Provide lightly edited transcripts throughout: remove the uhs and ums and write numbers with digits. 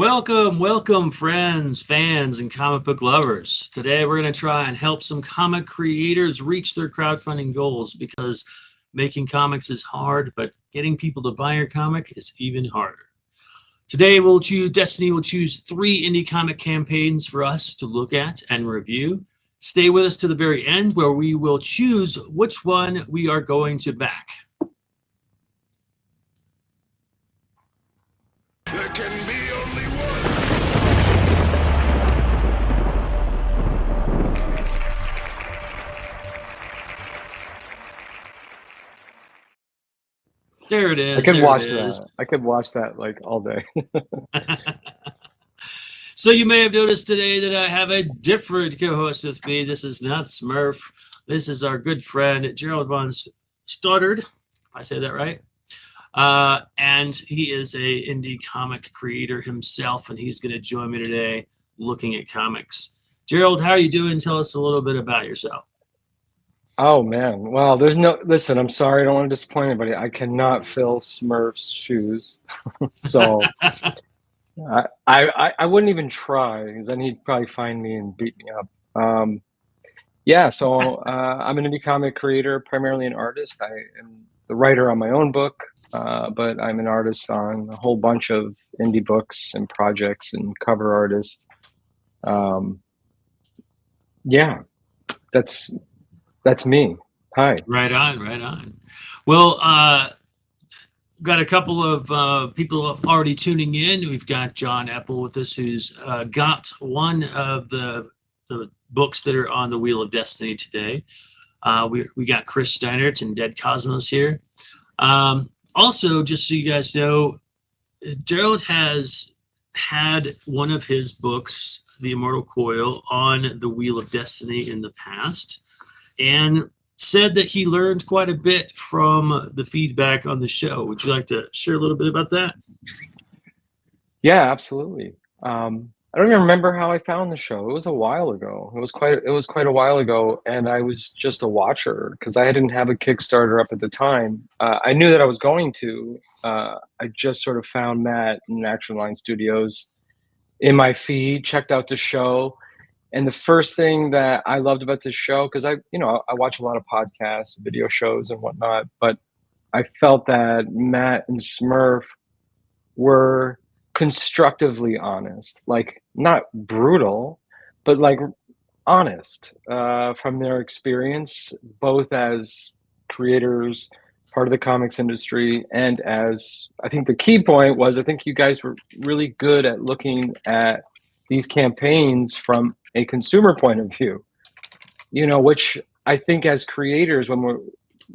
Welcome, friends, fans, and comic book lovers. Today we're going to try and help some comic creators reach their crowdfunding goals because making comics is hard, but getting people to buy your comic is even harder. Today Destiny will choose 3 indie comic campaigns for us to look at and review. Stay with us to the very end where we will choose which one we are going to back. There can be only one. There it is. I could there watch it is. that. I could watch that like all day. So you may have noticed today that I have a different co-host with me. This is not Smurf. This is our good friend Gerald von Stoddard, if I say that right. And he is a indie comic creator himself, and he's going to join me today looking at comics. Gerald, how are you doing? Tell us a little bit about yourself. Oh man. Well, listen, I'm sorry, I don't want to disappoint anybody. I cannot fill Smurf's shoes. So I wouldn't even try because then he'd probably find me and beat me up. I'm an indie comic creator, primarily an artist. I am the writer on my own book, but I'm an artist on a whole bunch of indie books and projects and cover artist. That's me. Hi. Right on. Well, got a couple of people already tuning in. We've got John Epple with us, who's got one of the books that are on the Wheel of Destiny today. We got Chris Steinert and Dead Cosmos here. Also, just so you guys know, Gerald has had one of his books, The Immortal Coil, on the Wheel of Destiny in the past, and said that he learned quite a bit from the feedback on the show. Would you like to share a little bit about that? Yeah, absolutely. I don't even remember how I found the show. It was a while ago. It was quite a while ago, and I was just a watcher because I didn't have a Kickstarter up at the time. I knew that I was going to. I just sort of found Matt in Action Line Studios in my feed, checked out the show, and the first thing that I loved about this show, because I watch a lot of podcasts, video shows, and whatnot, but I felt that Matt and Smurf were constructively honest, like not brutal, but like honest from their experience, both as creators, part of the comics industry, and as, I think the key point was, I think you guys were really good at looking at these campaigns from a consumer point of view, which I think as creators,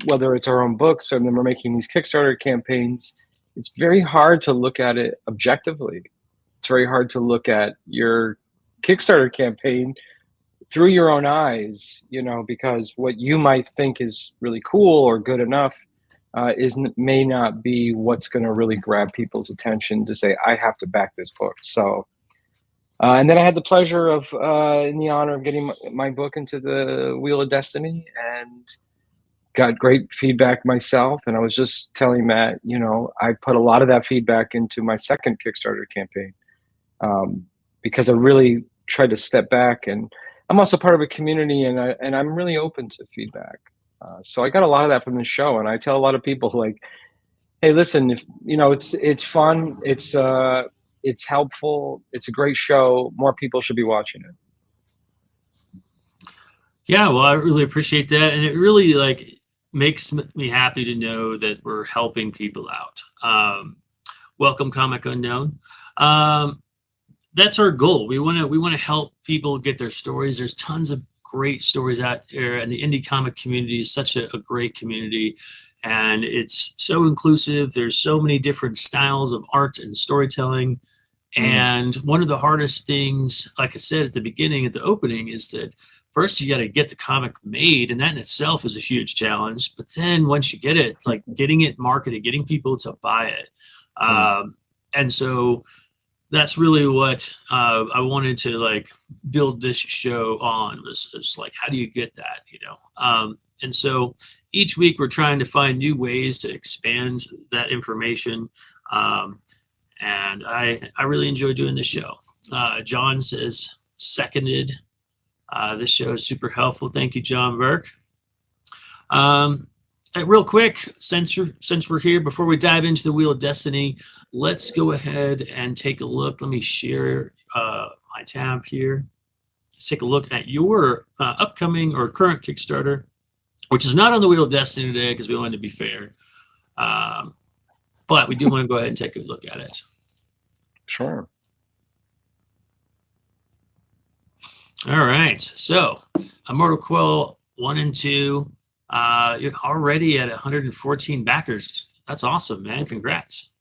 whether it's our own books or when we're making these Kickstarter campaigns, it's very hard to look at it objectively. It's very hard to look at your Kickstarter campaign through your own eyes, because what you might think is really cool or good enough may not be what's going to really grab people's attention to say, I have to back this book. So, and then I had the pleasure of, and the honor of getting my book into the Wheel of Destiny, and got great feedback myself. And I was just telling Matt, I put a lot of that feedback into my second Kickstarter campaign, because I really tried to step back, and I'm also part of a community, and I'm really open to feedback. So I got a lot of that from the show, and I tell a lot of people, like, hey, listen, if it's fun, it's helpful, it's a great show, more people should be watching it. Yeah, well, I really appreciate that, and it really makes me happy to know that we're helping people out. Welcome, Comic Unknown. That's our goal. We want to help people get their stories. There's tons of great stories out there, and the indie comic community is such a great community, and it's so inclusive. There's so many different styles of art and storytelling. And one of the hardest things, like I said at the beginning, at the opening, is that first you got to get the comic made, and that in itself is a huge challenge. But then once you get it, like getting it marketed, getting people to buy it. And so that's really what I wanted to build this show on, was like, how do you get that, and so each week we're trying to find new ways to expand that information. and I really enjoy doing this show. John says seconded. This show is super helpful. Thank you, John Burke. Real quick, since we're here, before we dive into the Wheel of Destiny, let's go ahead and take a look. Let me share my tab here. Let's take a look at your upcoming or current Kickstarter, which is not on the Wheel of Destiny today because we wanted to be fair. But we do want to go ahead and take a look at it. Sure. All right. So, Immortal Coil 1 and 2. You're already at 114 backers. That's awesome, man. Congrats.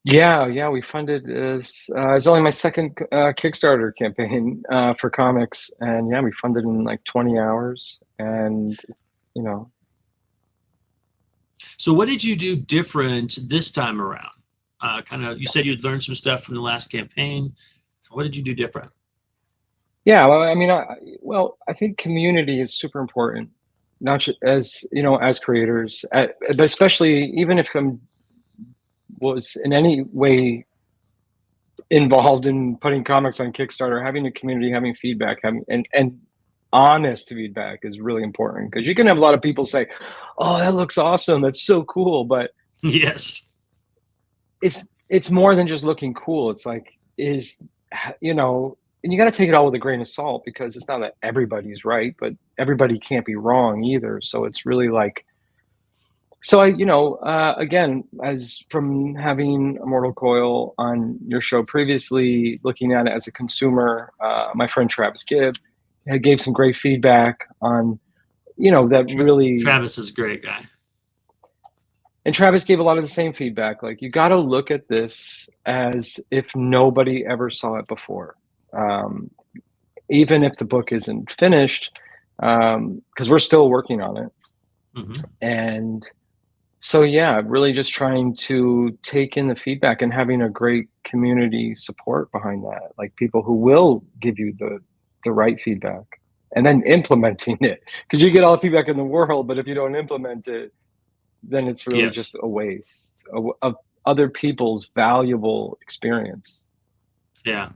Yeah, we funded it's only my second Kickstarter campaign for comics, and yeah, we funded in like 20 hours, and you know. So what did you do different this time around? You said you'd learned some stuff from the last campaign. So what did you do different? Yeah, well, I mean, I think community is super important, not just as as creators, but especially even if I'm was in any way involved in putting comics on Kickstarter, having a community, having feedback, and honest feedback is really important, because you can have a lot of people say, "Oh, that looks awesome. That's so cool," but yes, it's more than just looking cool. It's like and you got to take it all with a grain of salt, because it's not that everybody's right, but everybody can't be wrong either. So it's really like, so again, as from having Immortal Coil on your show previously, looking at it as a consumer, my friend Travis Gibb gave some great feedback on, that really. Travis is a great guy. And Travis gave a lot of the same feedback. Like, you got to look at this as if nobody ever saw it before. Even if the book isn't finished, because we're still working on it. Mm-hmm. And so, yeah, really just trying to take in the feedback and having a great community support behind that, like people who will give you the right feedback, and then implementing it, because you get all the feedback in the world, but if you don't implement it, then it's really just a waste of other people's valuable experience. Yeah.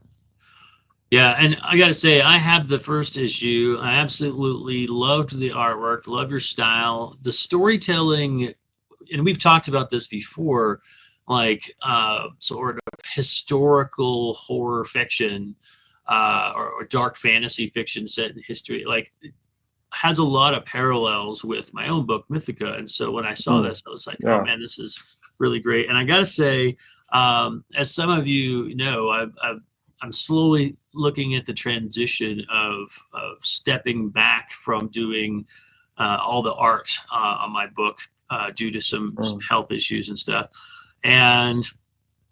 Yeah, and I got to say, I have the first issue. I absolutely loved the artwork, love your style, the storytelling, and we've talked about this before, like sort of historical horror fiction or dark fantasy fiction set in history, like has a lot of parallels with my own book, Mythica. And so when I saw this, I was like, oh man, this is really great. And I got to say, as some of you know, I'm slowly looking at the transition of stepping back from doing all the art on my book due to some health issues and stuff. And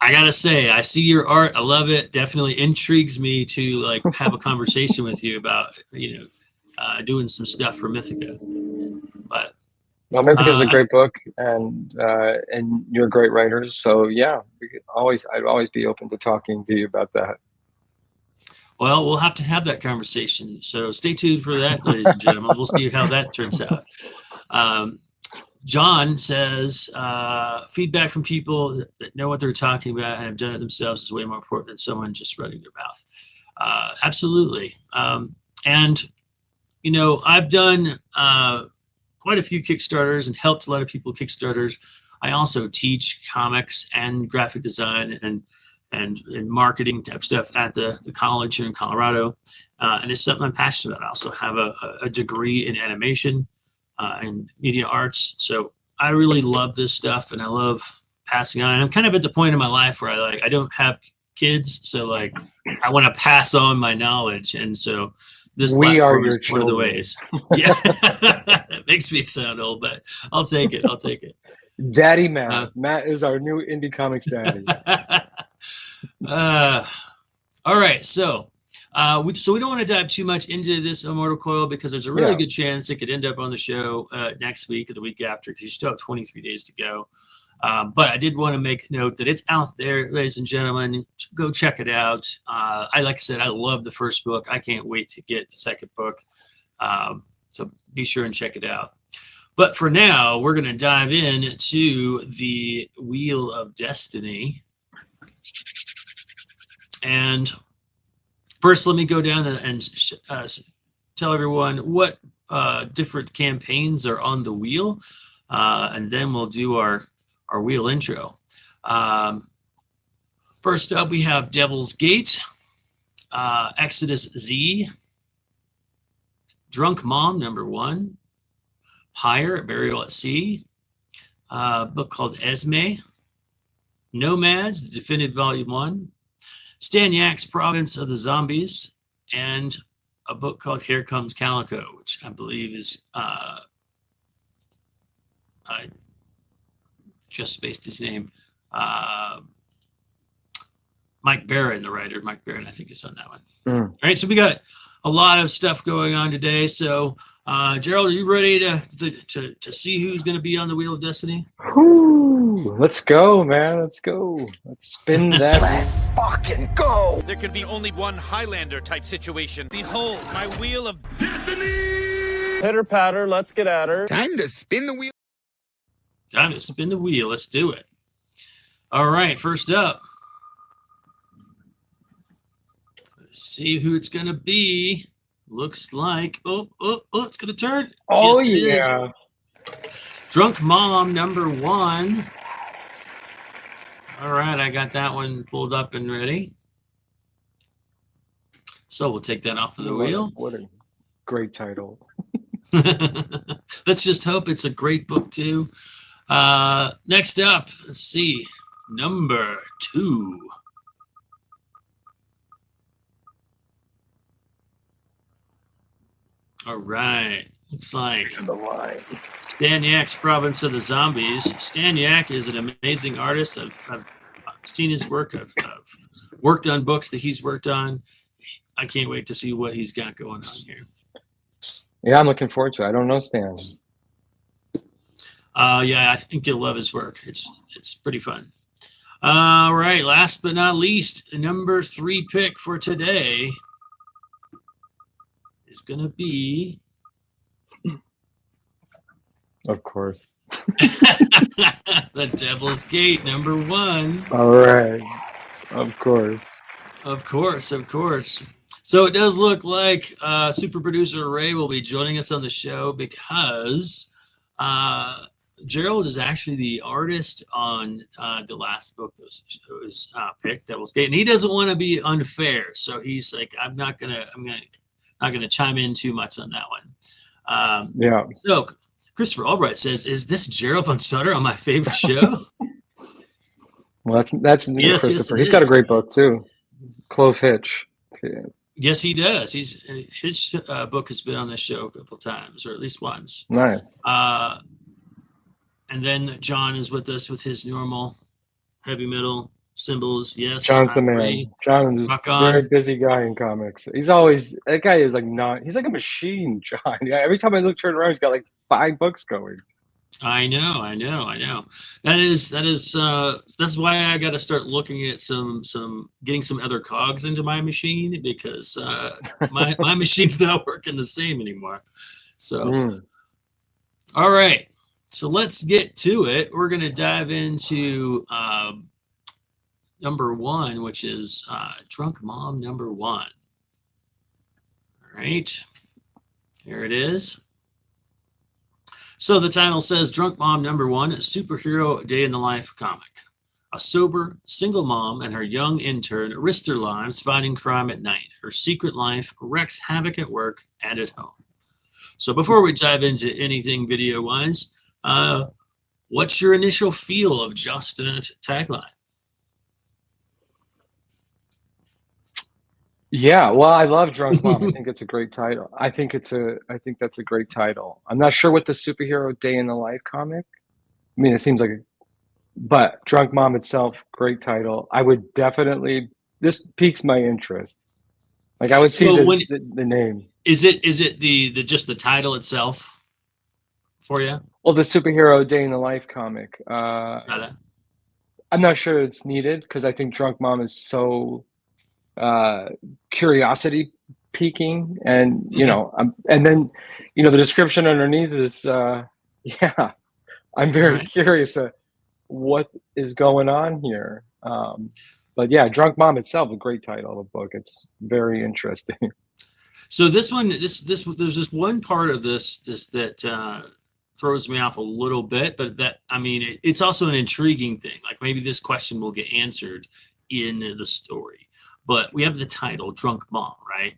I gotta say, I see your art. I love it. Definitely intrigues me to like have a conversation with you about doing some stuff for Mythica. But well, Mythica is a great book, and you're great writers. So yeah, I'd always be open to talking to you about that. Well, we'll have to have that conversation. So stay tuned for that, ladies and gentlemen. We'll see how that turns out. John says, feedback from people that know what they're talking about and have done it themselves is way more important than someone just running their mouth. Absolutely. And, I've done quite a few Kickstarters and helped a lot of people Kickstarters. I also teach comics and graphic design and marketing type stuff at the college here in Colorado. And it's something I'm passionate about. I also have a degree in animation and media arts. So I really love this stuff, and I love passing on. And I'm kind of at the point in my life where I don't have kids. So like, I want to pass on my knowledge. And so this platform is one of the ways. Yeah, it makes me sound old, but I'll take it. Daddy Matt. Matt is our new indie comics daddy. All right, so we don't want to dive too much into this Immortal Coil, because there's a really good chance it could end up on the show next week or the week after, because you still have 23 days to go. But I did want to make note that it's out there, ladies and gentlemen. Go check it out. Like I said, I love the first book. I can't wait to get the second book. So be sure and check it out. But for now, we're going to dive into the Wheel of Destiny. And first, let me go down and tell everyone what different campaigns are on the wheel, and then we'll do our wheel intro. First up, we have Devil's Gate, Exodus Z, Drunk Mom #1, Pyre, Burial at Sea, a book called Esme, Nomads, the Definitive Volume 1, Stan Yak's Province of the Zombies, and a book called Here Comes Calico, which I believe is, I just spaced his name, Mike Barron, the writer. Mike Barron, I think, is on that one. All right, so we got a lot of stuff going on today. So, Gerald, are you ready to see who's going to be on the Wheel of Destiny? Woo! Let's go, man. Let's go. Let's spin that. Let's fucking go! There can be only one Highlander type situation. Behold, my wheel of Destiny! Pitter patter, let's get at her. Time to spin the wheel. Time to spin the wheel. Let's do it. All right, first up. Let's see who it's going to be. Looks like, oh, it's going to turn. Oh, yes, yeah. Drunk Mom #1. All right, I got that one pulled up and ready. So we'll take that off of the wheel. What a great title. Let's just hope it's a great book, too. Next up, let's see, #2. All right, looks like The line. Stan Yak's Province of the Zombies. Stan Yak is an amazing artist. I've seen his work. I've worked on books that he's worked on. I can't wait to see what he's got going on here. Yeah, I'm looking forward to it. I don't know Stan. Yeah, I think you'll love his work. It's pretty fun. All right, last but not least, the #3 pick for today is gonna be, Of course. The Devil's Gate #1. All right. Of course. Of course. So it does look like super producer Ray will be joining us on the show because Gerald is actually the artist on the last book that was picked, Devil's Gate, and he doesn't want to be unfair. So he's like, I'm not gonna chime in too much on that one. Yeah. So Christopher Albright says, "Is this Gerald Von Sutter on my favorite show?" Well, that's Yes, Christopher. yes, He's got a is. great book too. Clove Hitch. Yeah. Yes, he does. His book has been on this show a couple times, or at least once. Nice. And then John is with us with his normal heavy metal symbols. Yes, John's the man. Ray. John's Rock a on. very busy guy in comics. He's always, that guy is like not, he's like a machine, John. Yeah, every time I turn around, he's got like 5 books going. I know. That's why I got to start looking at getting some other cogs into my machine, because my machine's not working the same anymore. So, all right. So let's get to it. We're going to dive into #1, which is Drunk Mom #1. All right. Here it is. So the title says Drunk Mom #1, Superhero Day in the Life comic. A sober, single mom and her young intern risk their lives fighting crime at night. Her secret life wreaks havoc at work and at home. So before we dive into anything video-wise, what's your initial feel of just that tagline? Yeah, well, I love Drunk Mom. I think it's a great title. I think that's a great title. I'm not sure what the Superhero Day in the Life comic. I mean, it seems like, but Drunk Mom itself, great title. I would definitely, this piques my interest. Like I would see the name. Is it the just the title itself for you? Well, the Superhero Day in the Life comic. Got it. I'm not sure it's needed because I think Drunk Mom is so curiosity piquing, and and then the description underneath is yeah, I'm very curious what is going on here. But yeah, Drunk Mom itself, a great title of a book. It's very interesting. So this one, there's just one part of this that throws me off a little bit, but I mean, it's also an intriguing thing. Like maybe this question will get answered in the story. But we have the title, Drunk Mom, right?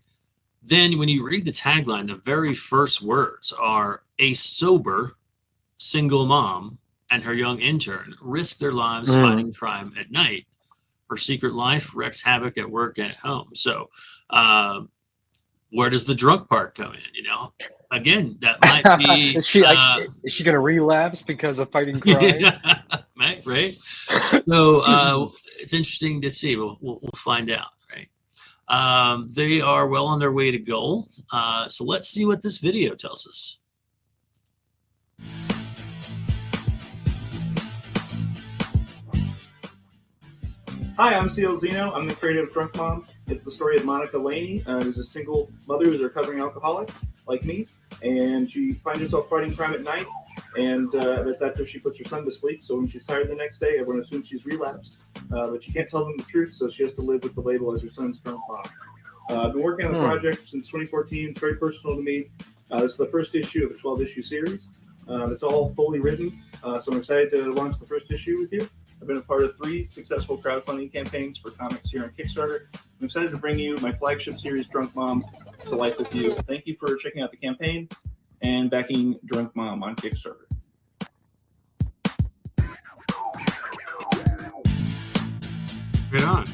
Then when you read the tagline, the very first words are a sober single mom and her young intern risk their lives fighting crime at night. Her secret life wreaks havoc at work and at home. So where does the drunk part come in? You know, again, that might be. Is she going to relapse because of fighting crime? right. So it's interesting to see. We'll find out. Right. They are well on their way to goal. So let's see what this video tells us. Hi, I'm CL Zeno. I'm the creator of Drunk Mom. It's the story of Monica Laney, who's a single mother who's a recovering alcoholic, like me, and she finds herself fighting crime at night, and that's after she puts her son to sleep. So when she's tired the next day, everyone assumes she's relapsed, but she can't tell them the truth, so she has to live with the label as her son's drunk mom. I've been working on the project since 2014. It's very personal to me. This is the first issue of a 12-issue series. It's all fully written, so I'm excited to launch the first issue with you. I've been a part of 3 successful crowdfunding campaigns for comics here on Kickstarter. I'm excited to bring you my flagship series, Drunk Mom, to life with you. Thank you for checking out the campaign and backing Drunk Mom on Kickstarter. Right on.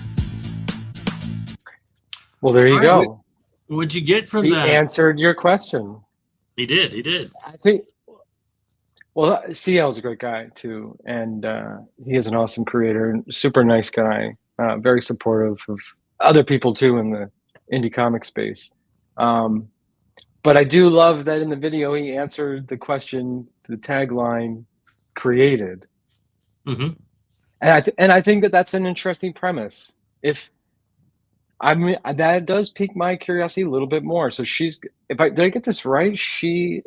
Well, there you go. What'd you get from He that? answered your question. He did. I think. Well, CL is a great guy too, and he is an awesome creator and super nice guy. Very supportive of other people too in the indie comic space. But I do love that in the video he answered the question, the tagline created. Mm-hmm. And I think that that's an interesting premise. I mean, that does pique my curiosity a little bit more. So did I get this right? She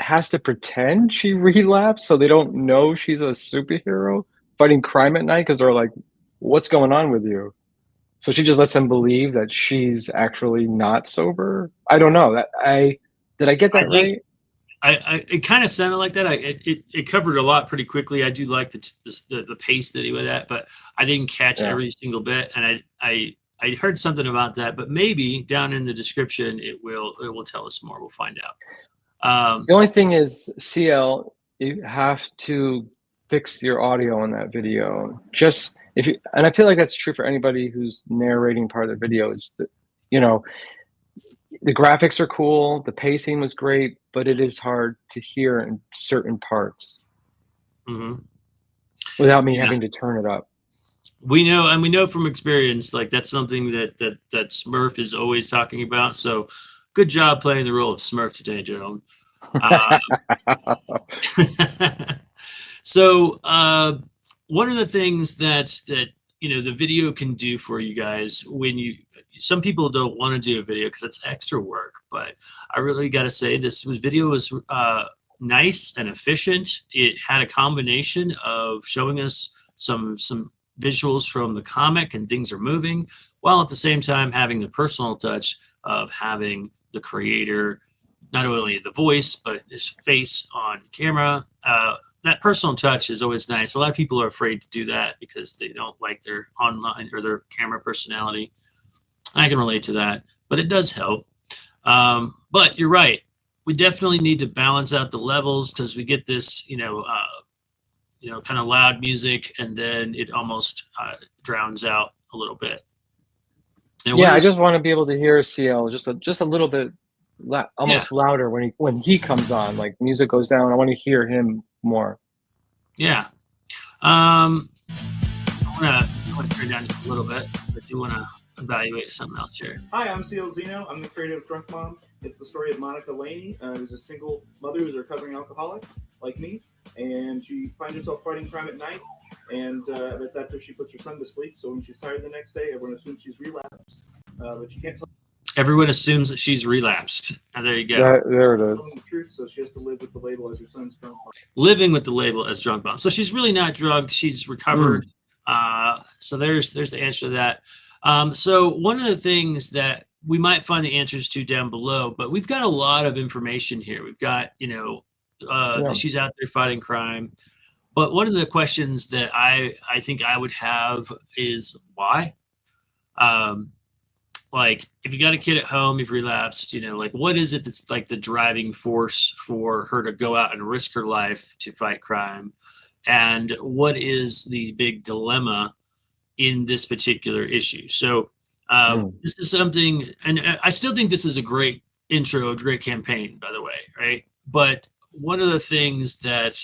has to pretend she relapsed so they don't know she's a superhero fighting crime at night because they're like, what's going on with you? So she just lets them believe that she's actually not sober. I don't know. Did I get that right? It kind of sounded like that. It covered a lot pretty quickly. I do like the pace that he went at, but I didn't catch every single bit. And I heard something about that, but maybe down in the description it will tell us more. We'll find out. The only thing is, CL, you have to fix your audio in that video. Just and I feel like that's true for anybody who's narrating part of the video. Is that, you know, the graphics are cool, the pacing was great, but it is hard to hear in certain parts without me having to turn it up. We know from experience, like that's something that Smurf is always talking about. So good job playing the role of Smurf today, Joan. So one of the things that the video can do for you guys some people don't want to do a video because it's extra work, but I really got to say this video was nice and efficient. It had a combination of showing us some visuals from the comic and things are moving, while at the same time having the personal touch of having the creator, not only the voice, but his face on camera. That personal touch is always nice. A lot of people are afraid to do that because they don't like their online or their camera personality. I can relate to that, but it does help. But you're right. We definitely need to balance out the levels because we get this, kind of loud music, and then it almost drowns out a little bit. And I just want to be able to hear CL just a little bit, almost louder when he comes on. Like music goes down, I want to hear him more. Yeah. I want to turn down just a little bit. I do want to evaluate something else here. Hi, I'm CL Zeno. I'm the creator of Drunk Mom. It's the story of Monica Laney, who's a single mother who's a recovering alcoholic, like me, and she finds herself fighting crime at night, and that's after she puts her son to sleep. So when she's tired the next day, everyone assumes she's relapsed, but she can't tell. Everyone assumes that she's relapsed. And there you go. There it is. The truth, so she has to live with the label as her son's drunk mom. Living with the label as drunk mom. So she's really not drunk. She's recovered. So there's the answer to that. So one of the things that we might find the answers to down below, but we've got a lot of information here. We've got, Yeah. she's out there fighting crime. But one of the questions that I think I would have is why? Like, if you got a kid at home, you've relapsed, like, what is it that's like the driving force for her to go out and risk her life to fight crime? And what is the big dilemma in this particular issue? So this is something, and I still think this is a great intro, a great campaign, by the way, right? But one of the things that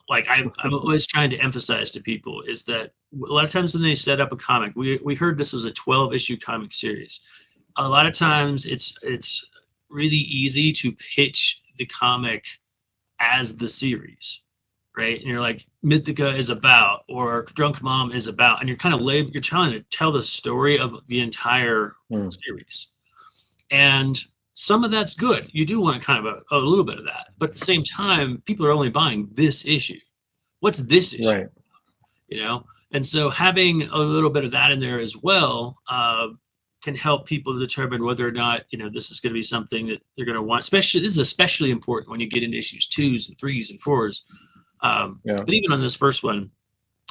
I'm always trying to emphasize to people is that a lot of times when they set up a comic, we heard this was a 12-issue comic series. A lot of times it's really easy to pitch the comic as the series, right? And you're like, Mythica is about, or Drunk Mom is about, and you're kind of you're trying to tell the story of the entire series. And some of that's good. You do want kind of a little bit of that, but at the same time, people are only buying this issue. What's this issue? Right. And so having a little bit of that in there as well can help people determine whether or not this is going to be something that they're going to want. Especially, this is especially important when you get into issues 2s and 3s and 4s. But even on this first one,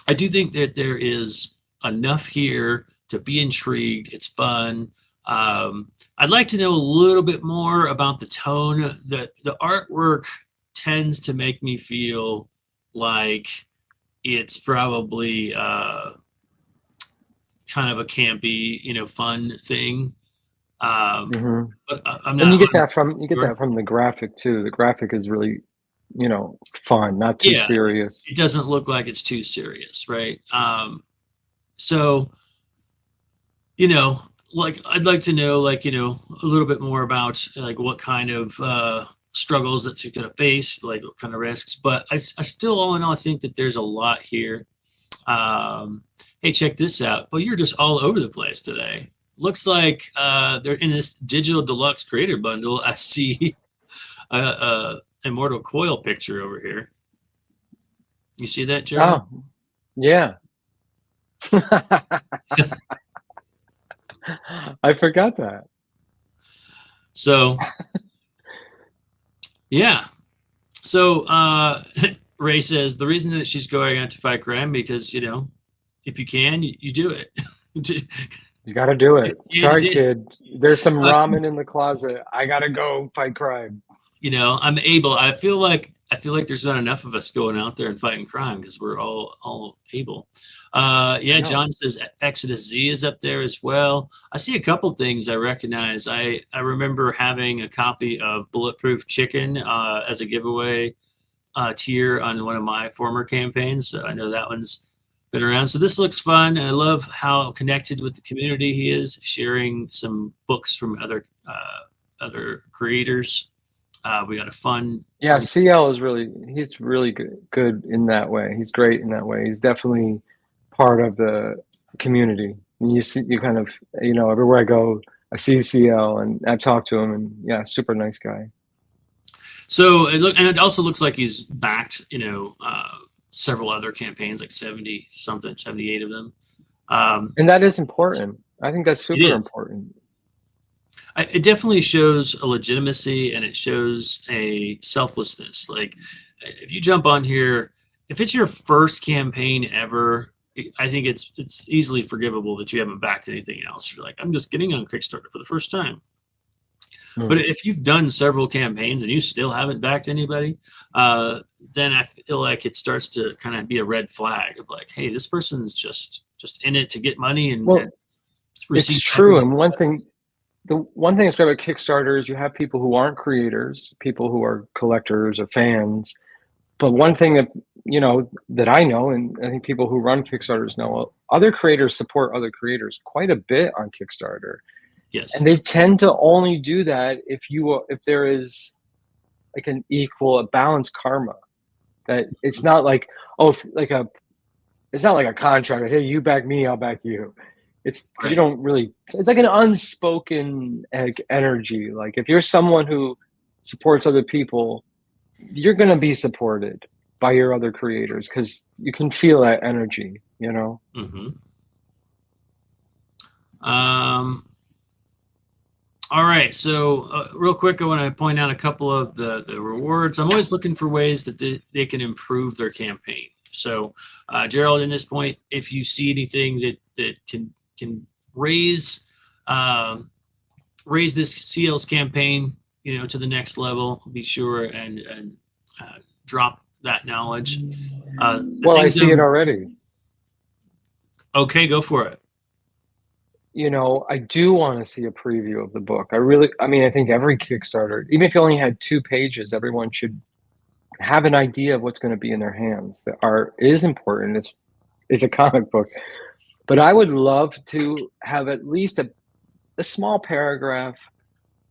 I do think that there is enough here to be intrigued. It's fun. I'd like to know a little bit more about the tone. The artwork tends to make me feel like it's probably kind of a campy, fun thing. But I'm not. And you get that from the graphic too. The graphic is really, fun, not too serious. It doesn't look like it's too serious, right? So, like, I'd like to know, like, a little bit more about like what kind of struggles that you're going to face, like what kind of risks. But I still, all in all, I think that there's a lot here. Hey, check this out. Well, you're just all over the place today. Looks like they're in this digital deluxe creator bundle. I see a Immortal Coil picture over here. You see that, Joe? Oh, yeah. I forgot that. So, yeah. So Ray says the reason that she's going out to fight crime because if you can, you do it. You got to do it. Sorry, kid. There's some ramen in the closet. I got to go fight crime. I'm able. I feel like there's not enough of us going out there and fighting crime because we're all able. John says Exodus Z is up there as well. I see a couple things I recognize. I remember having a copy of Bulletproof Chicken as a giveaway tier on one of my former campaigns. So I know that one's been around. So this looks fun. I love how connected with the community he is, sharing some books from other creators. We got a fun. Yeah, CL is he's really good in that way. He's great in that way. He's definitely part of the community. And you kind of, everywhere I go, I see CL and I talk to him, and yeah, super nice guy. So it also looks like he's backed, several other campaigns, like 70 something, 78 of them. And that is important. I think that's super important. It definitely shows a legitimacy, and it shows a selflessness. Like, if you jump on here, if it's your first campaign ever, I think it's easily forgivable that you haven't backed anything else. You're like, I'm just getting on Kickstarter for the first time. But if you've done several campaigns and you still haven't backed anybody, then I feel like it starts to kind of be a red flag of like, hey, this person's just in it to get money and it's true. And the one thing that's great about Kickstarter is you have people who aren't creators, people who are collectors or fans. But one thing that that I know, and I think people who run Kickstarters know, other creators support other creators quite a bit on Kickstarter. Yes. And they tend to only do that if there is like a balanced karma. That it's not like it's not like a contract. Like, hey, you back me, I'll back you. It's right. You don't really. It's like an unspoken energy. Like if you're someone who supports other people, you're gonna be supported. by your other creators, because you can feel that energy, you know. Mm-hmm. All right, so real quick, I want to point out a couple of the rewards. I'm always looking for ways that they can improve their campaign. So, Gerald, in this point, if you see anything that can raise this CL's campaign, you know, to the next level, be sure and drop that knowledge. Well, I see it already. Okay, go for it. You know, I do want to see a preview of the book. I mean, I think every Kickstarter, even if you only had 2 pages, everyone should have an idea of what's going to be in their hands. The art is important. It's a comic book. But I would love to have at least a small paragraph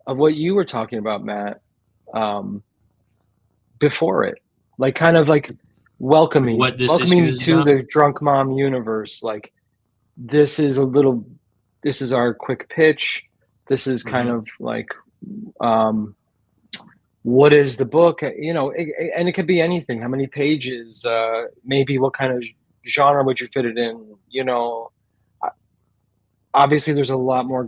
of what you were talking about, Matt, before it. Like, kind of like welcoming to the Drunk Mom universe. Like, this is our quick pitch. This is kind of like, what is the book? You know, and it could be anything. How many pages? Maybe what kind of genre would you fit it in? You know, obviously there's a lot more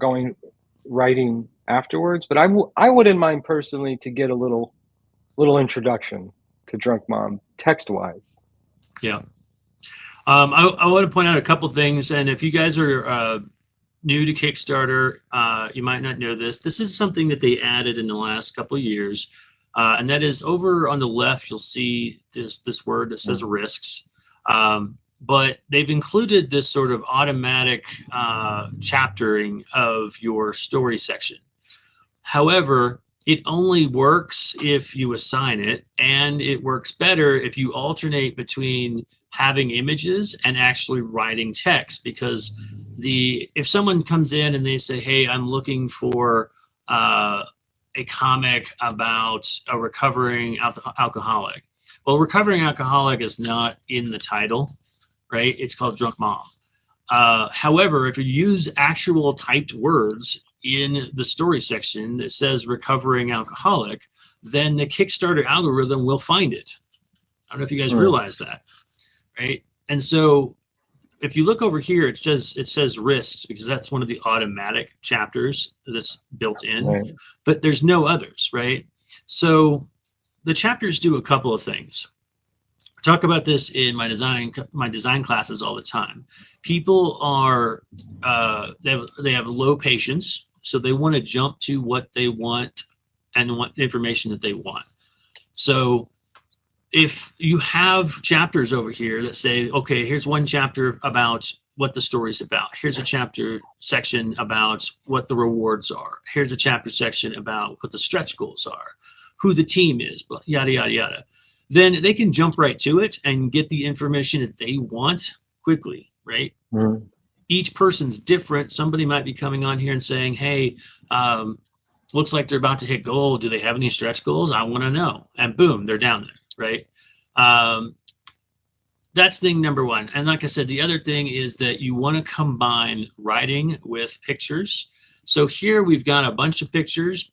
writing afterwards, but I wouldn't mind personally to get a little introduction to Drunk Mom text-wise. Yeah. I want to point out a couple things, and if you guys are new to Kickstarter, you might not know this. This is something that they added in the last couple of years, and that is over on the left. You'll see this word that says risks, but they've included this sort of automatic chaptering of your story section. However, it only works if you assign it, and it works better if you alternate between having images and actually writing text, because if someone comes in and they say, hey, I'm looking for a comic about a recovering alcoholic. Well, recovering alcoholic is not in the title, right? It's called Drunk Mom. However, if you use actual typed words in the story section that says recovering alcoholic, then the Kickstarter algorithm will find it. I don't know if you guys realize that, right? And so if you look over here, it says risks, because that's one of the automatic chapters that's built in, right. But there's no others, right? So the chapters do a couple of things. I talk about this in my design classes all the time. People are they have low patience, so they want to jump to what they want and what information that they want. So if you have chapters over here that say, okay, here's one chapter about what the story's about. Here's a chapter section about what the rewards are. Here's a chapter section about what the stretch goals are, who the team is, yada, yada, yada. Then they can jump right to it and get the information that they want quickly, right? Mm-hmm. Each person's different. Somebody might be coming on here and saying, hey, looks like they're about to hit goal. Do they have any stretch goals? I want to know. And boom, they're down there, right? That's thing number one. And like I said, the other thing is that you want to combine writing with pictures. So here we've got a bunch of pictures,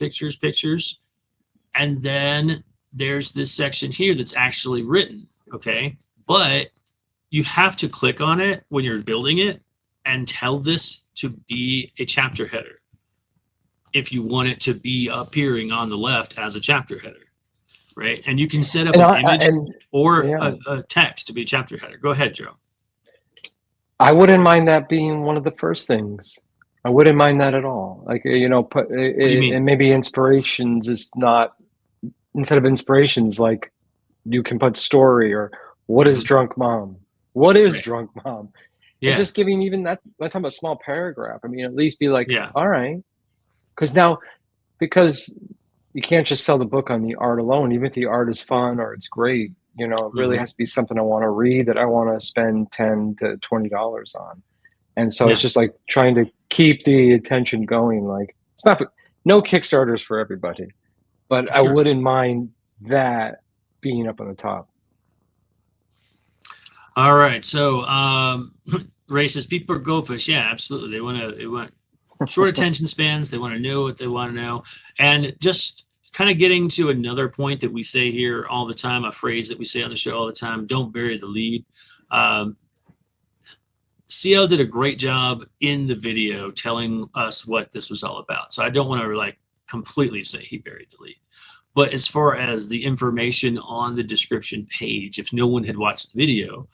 and then there's this section here that's actually written, okay? But you have to click on it when you're building it and tell this to be a chapter header if you want it to be appearing on the left as a chapter header, right? And you can set up an image or a text to be a chapter header. Go ahead, Joe. I wouldn't mind that being one of the first things. I wouldn't mind that at all. Like, you know, and maybe inspirations is not, instead of inspirations, like you can put story or what is Drunk Mom? What is Drunk Mom? Yeah. And just giving even that, I'm talking about a small paragraph. I mean, at least be like, all right. Because you can't just sell the book on the art alone, even if the art is fun or it's great, you know, it really has to be something I want to read that I want to spend $10 to $20 on. And so it's just like trying to keep the attention going. Like, it's not, no Kickstarters for everybody, but I wouldn't mind that being up on the top. All right. So, racist people are goldfish. Yeah, absolutely. They want short attention spans. They want to know what they want to know. And just kind of getting to another point that we say here all the time, a phrase that we say on the show all the time, don't bury the lead. CL did a great job in the video telling us what this was all about. So I don't want to like completely say he buried the lead. But as far as the information on the description page, if no one had watched the video,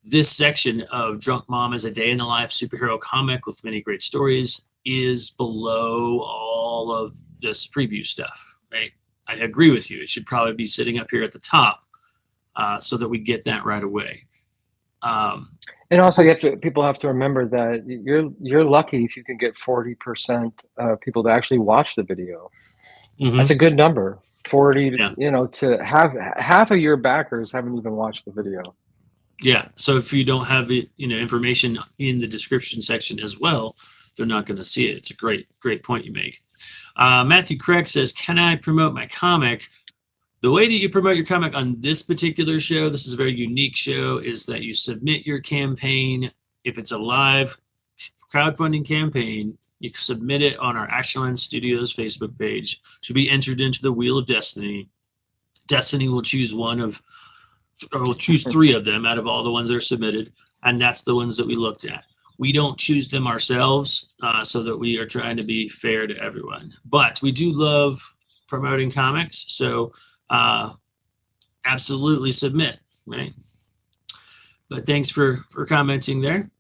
this section of Drunk Mom is a day in the life superhero comic with many great stories is below all of this preview stuff, right? I agree with you. It should probably be sitting up here at the top so that we get that right away. And also, people have to remember that you're lucky if you can get 40% of people to actually watch the video. That's a good number. 40, yeah. To have half of your backers haven't even watched the video. Yeah. So if you don't have it, information in the description section as well, they're not going to see it. It's a great point you make. Matthew Craig says, can I promote my comic? The way that you promote your comic on this particular show, this is a very unique show, is that you submit your campaign. If it's a live crowdfunding campaign, you submit it on our Ashland Studios Facebook page. It should be entered into the Wheel of Destiny. Destiny will choose we'll choose 3 of them out of all the ones that are submitted, and that's the ones that we looked at. We don't choose them ourselves, so that we are trying to be fair to everyone. But we do love promoting comics, so absolutely submit, right? But thanks for commenting there.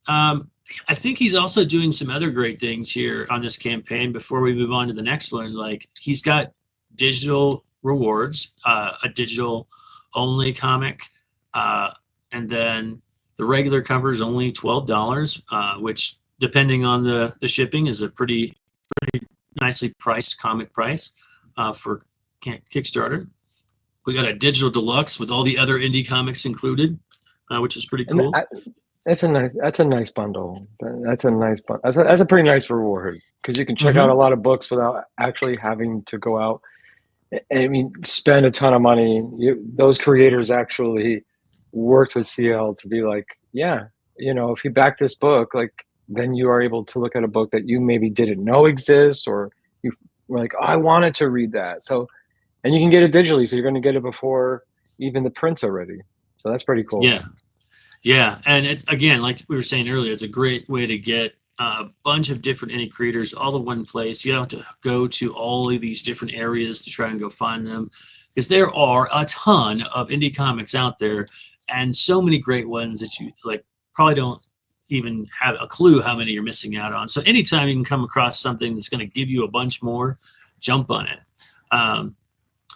I think he's also doing some other great things here on this campaign before we move on to the next one. Like, he's got digital rewards, a digital only comic, and then the regular cover is only $12, which depending on the shipping is a pretty nicely priced comic price for Kickstarter. We got a digital deluxe with all the other indie comics included, which is pretty cool. That's a nice bundle. That's a pretty nice reward, because you can check out a lot of books without actually having to go out. I mean, spend a ton of money. Those creators actually worked with CL to be like, if you back this book, like, then you are able to look at a book that you maybe didn't know exists, or you were like, oh, I wanted to read that. So, and you can get it digitally, so you're going to get it before even the print's are ready. So that's pretty cool. Yeah, and it's, again, like we were saying earlier, it's a great way to get a bunch of different indie creators all in one place. You don't have to go to all of these different areas to try and go find them, because there are a ton of indie comics out there, and so many great ones that you probably don't even have a clue how many you're missing out on. So anytime you can come across something that's going to give you a bunch more, jump on it.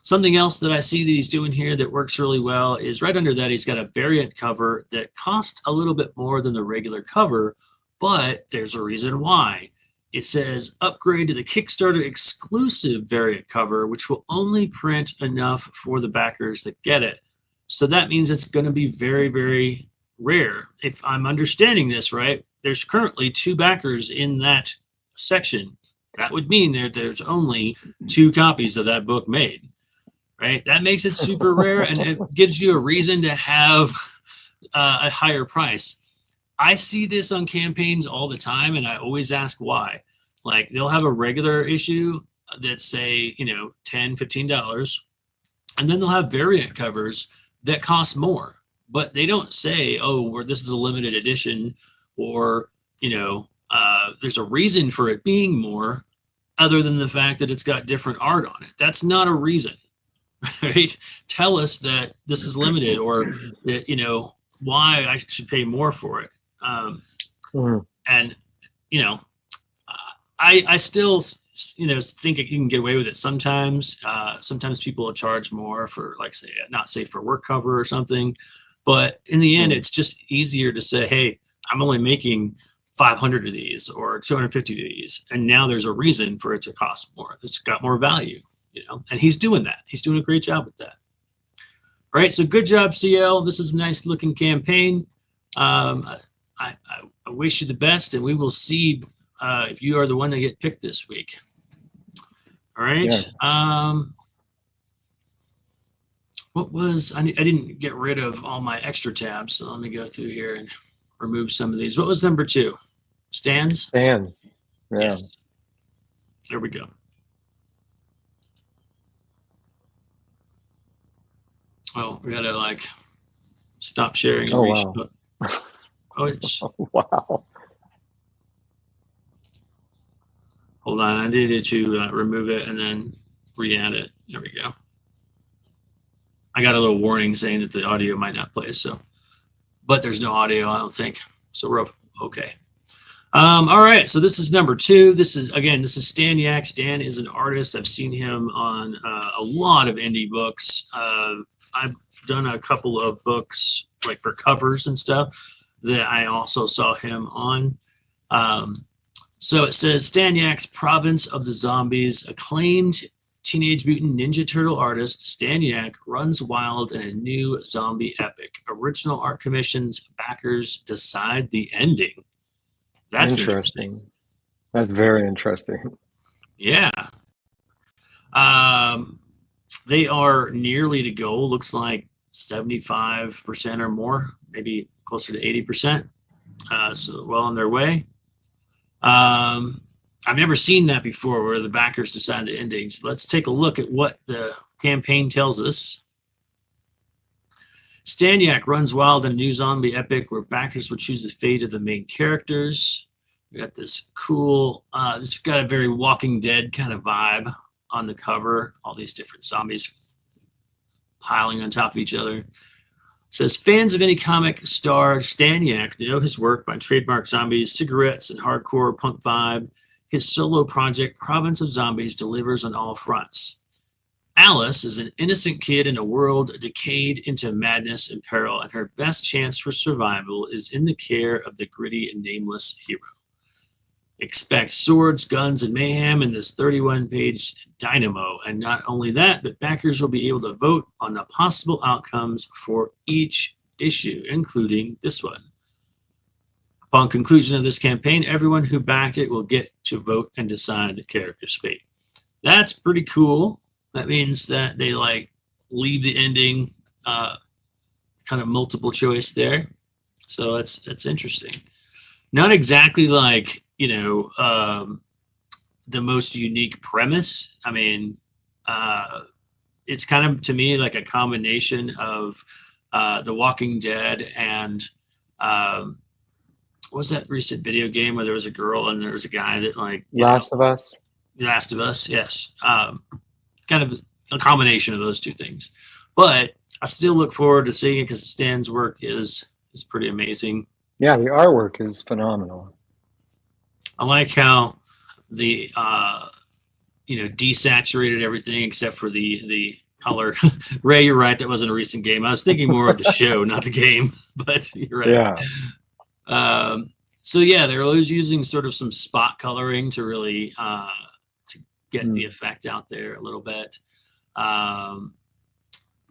Something else that I see that he's doing here that works really well is right under that he's got a variant cover that costs a little bit more than the regular cover, but there's a reason why. It says upgrade to the Kickstarter exclusive variant cover, which will only print enough for the backers that get it. So that means it's going to be very, very rare. If I'm understanding this right, there's currently 2 backers in that section. That would mean there's only 2 copies of that book made. Right? That makes it super rare, and it gives you a reason to have a higher price. I see this on campaigns all the time, and I always ask why. Like, they'll have a regular issue that's, say, $10, $15, and then they'll have variant covers that cost more. But they don't say, oh, this is a limited edition, or, there's a reason for it being more other than the fact that it's got different art on it. That's not a reason. Right? Tell us that this is limited, or that, why I should pay more for it. And, I still, think you can get away with it sometimes. Sometimes people will charge more for, like, say, not safe for work cover or something. But in the end, it's just easier to say, hey, I'm only making 500 of these or 250 of these. And now there's a reason for it to cost more. It's got more value. And he's doing that. He's doing a great job with that. All right, so good job, CL. This is a nice looking campaign. I wish you the best, and we will see if you are the one that get picked this week. All right. Yeah. I didn't get rid of all my extra tabs, so let me go through here and remove some of these. What was number 2? Stands? Stands. Yeah. Yes. There we go. Oh, we gotta like stop sharing and Oh wow. Oh, it's Wow. hold on. I needed to remove it and then re-add it. There we go. I got a little warning saying that the audio might not play. So, but there's no audio, I don't think. So we're okay. All right, so this is number 2. This is Stan Yak. Stan is an artist. I've seen him on a lot of indie books. I've done a couple of books like for covers and stuff that I also saw him on. So it says Stan Yak's Province of the Zombies. Acclaimed Teenage Mutant Ninja Turtle artist Stan Yak runs wild in a new zombie epic. Original art commissions, backers decide the ending. That's interesting. That's very interesting. Yeah. They are nearly to go. Looks like 75% or more, maybe closer to 80%. So well on their way. I've never seen that before where the backers decide the endings. Let's take a look at what the campaign tells us. Stan Yak runs wild in a new zombie epic where backers will choose the fate of the main characters. We got this cool, this got a very Walking Dead kind of vibe on the cover. All these different zombies piling on top of each other. It says, fans of any comic star Stan Yak know his work by trademark zombies, cigarettes, and hardcore punk vibe. His solo project, Province of Zombies, delivers on all fronts. Alice is an innocent kid in a world decayed into madness and peril, and her best chance for survival is in the care of the gritty and nameless hero. Expect swords, guns, and mayhem in this 31-page dynamo. And not only that, but backers will be able to vote on the possible outcomes for each issue, including this one. Upon conclusion of this campaign, everyone who backed it will get to vote and decide the character's fate. That's pretty cool. That means that they like leave the ending kind of multiple choice there. So that's interesting. Not exactly like, you know, the most unique premise. I mean, it's kind of, to me, like a combination of The Walking Dead and what was that recent video game where there was a girl and there was a guy that like Last of Us? Last of Us, yes. Kind of a combination of those two things. But I still look forward to seeing it because Stan's work is pretty amazing. Yeah, the artwork is phenomenal. I like how the desaturated everything except for the color. Ray, you're right. That wasn't a recent game. I was thinking more of the show, not the game. But you're right. Yeah. So yeah, they're always using sort of some spot coloring to really to get the effect out there a little bit.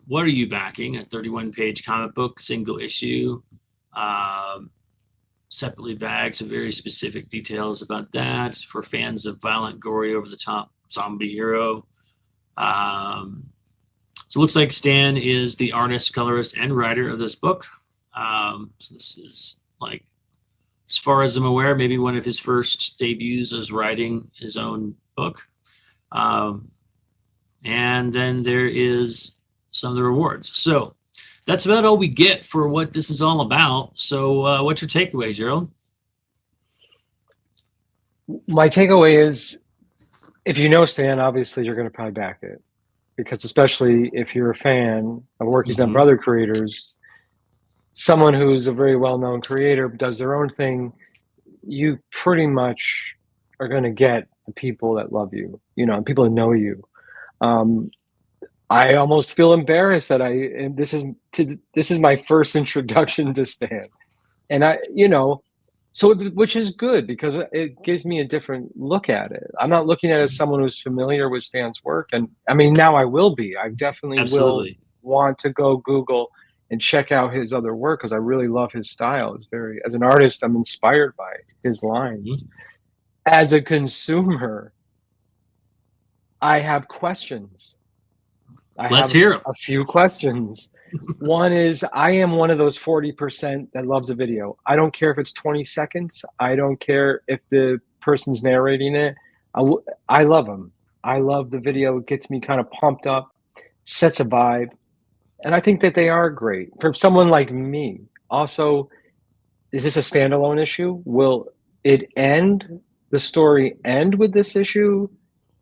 What are you backing? A 31-page comic book, single issue. Separately bagged, some very specific details about that for fans of violent, gory, over-the-top zombie hero. So it looks like Stan is the artist, colorist, and writer of this book. So this is, like, as far as I'm aware, maybe one of his first debuts as writing his own book. And then there is some of the rewards. So that's about all we get for what this is all about. So what's your takeaway, Gerald? My takeaway is, if you know Stan, obviously you're going to probably back it. Because especially if you're a fan of work he's done for other creators, someone who's a very well-known creator does their own thing, you pretty much are going to get the people that love you, people that know you. I almost feel embarrassed that this is my first introduction to Stan, and which is good because it gives me a different look at it. I'm not looking at it as someone who's familiar with Stan's work, and I mean now I will be. I definitely will want to go Google and check out his other work because I really love his style. It's as an artist, I'm inspired by his lines. As a consumer, I have questions. Let's hear them. A few questions. One is, I am one of those 40% that loves a video. I don't care if it's 20 seconds. I don't care if the person's narrating it. I love them. I love the video. It gets me kind of pumped up, sets a vibe. And I think that they are great for someone like me. Also, is this a standalone issue? Will it end, the story end with this issue?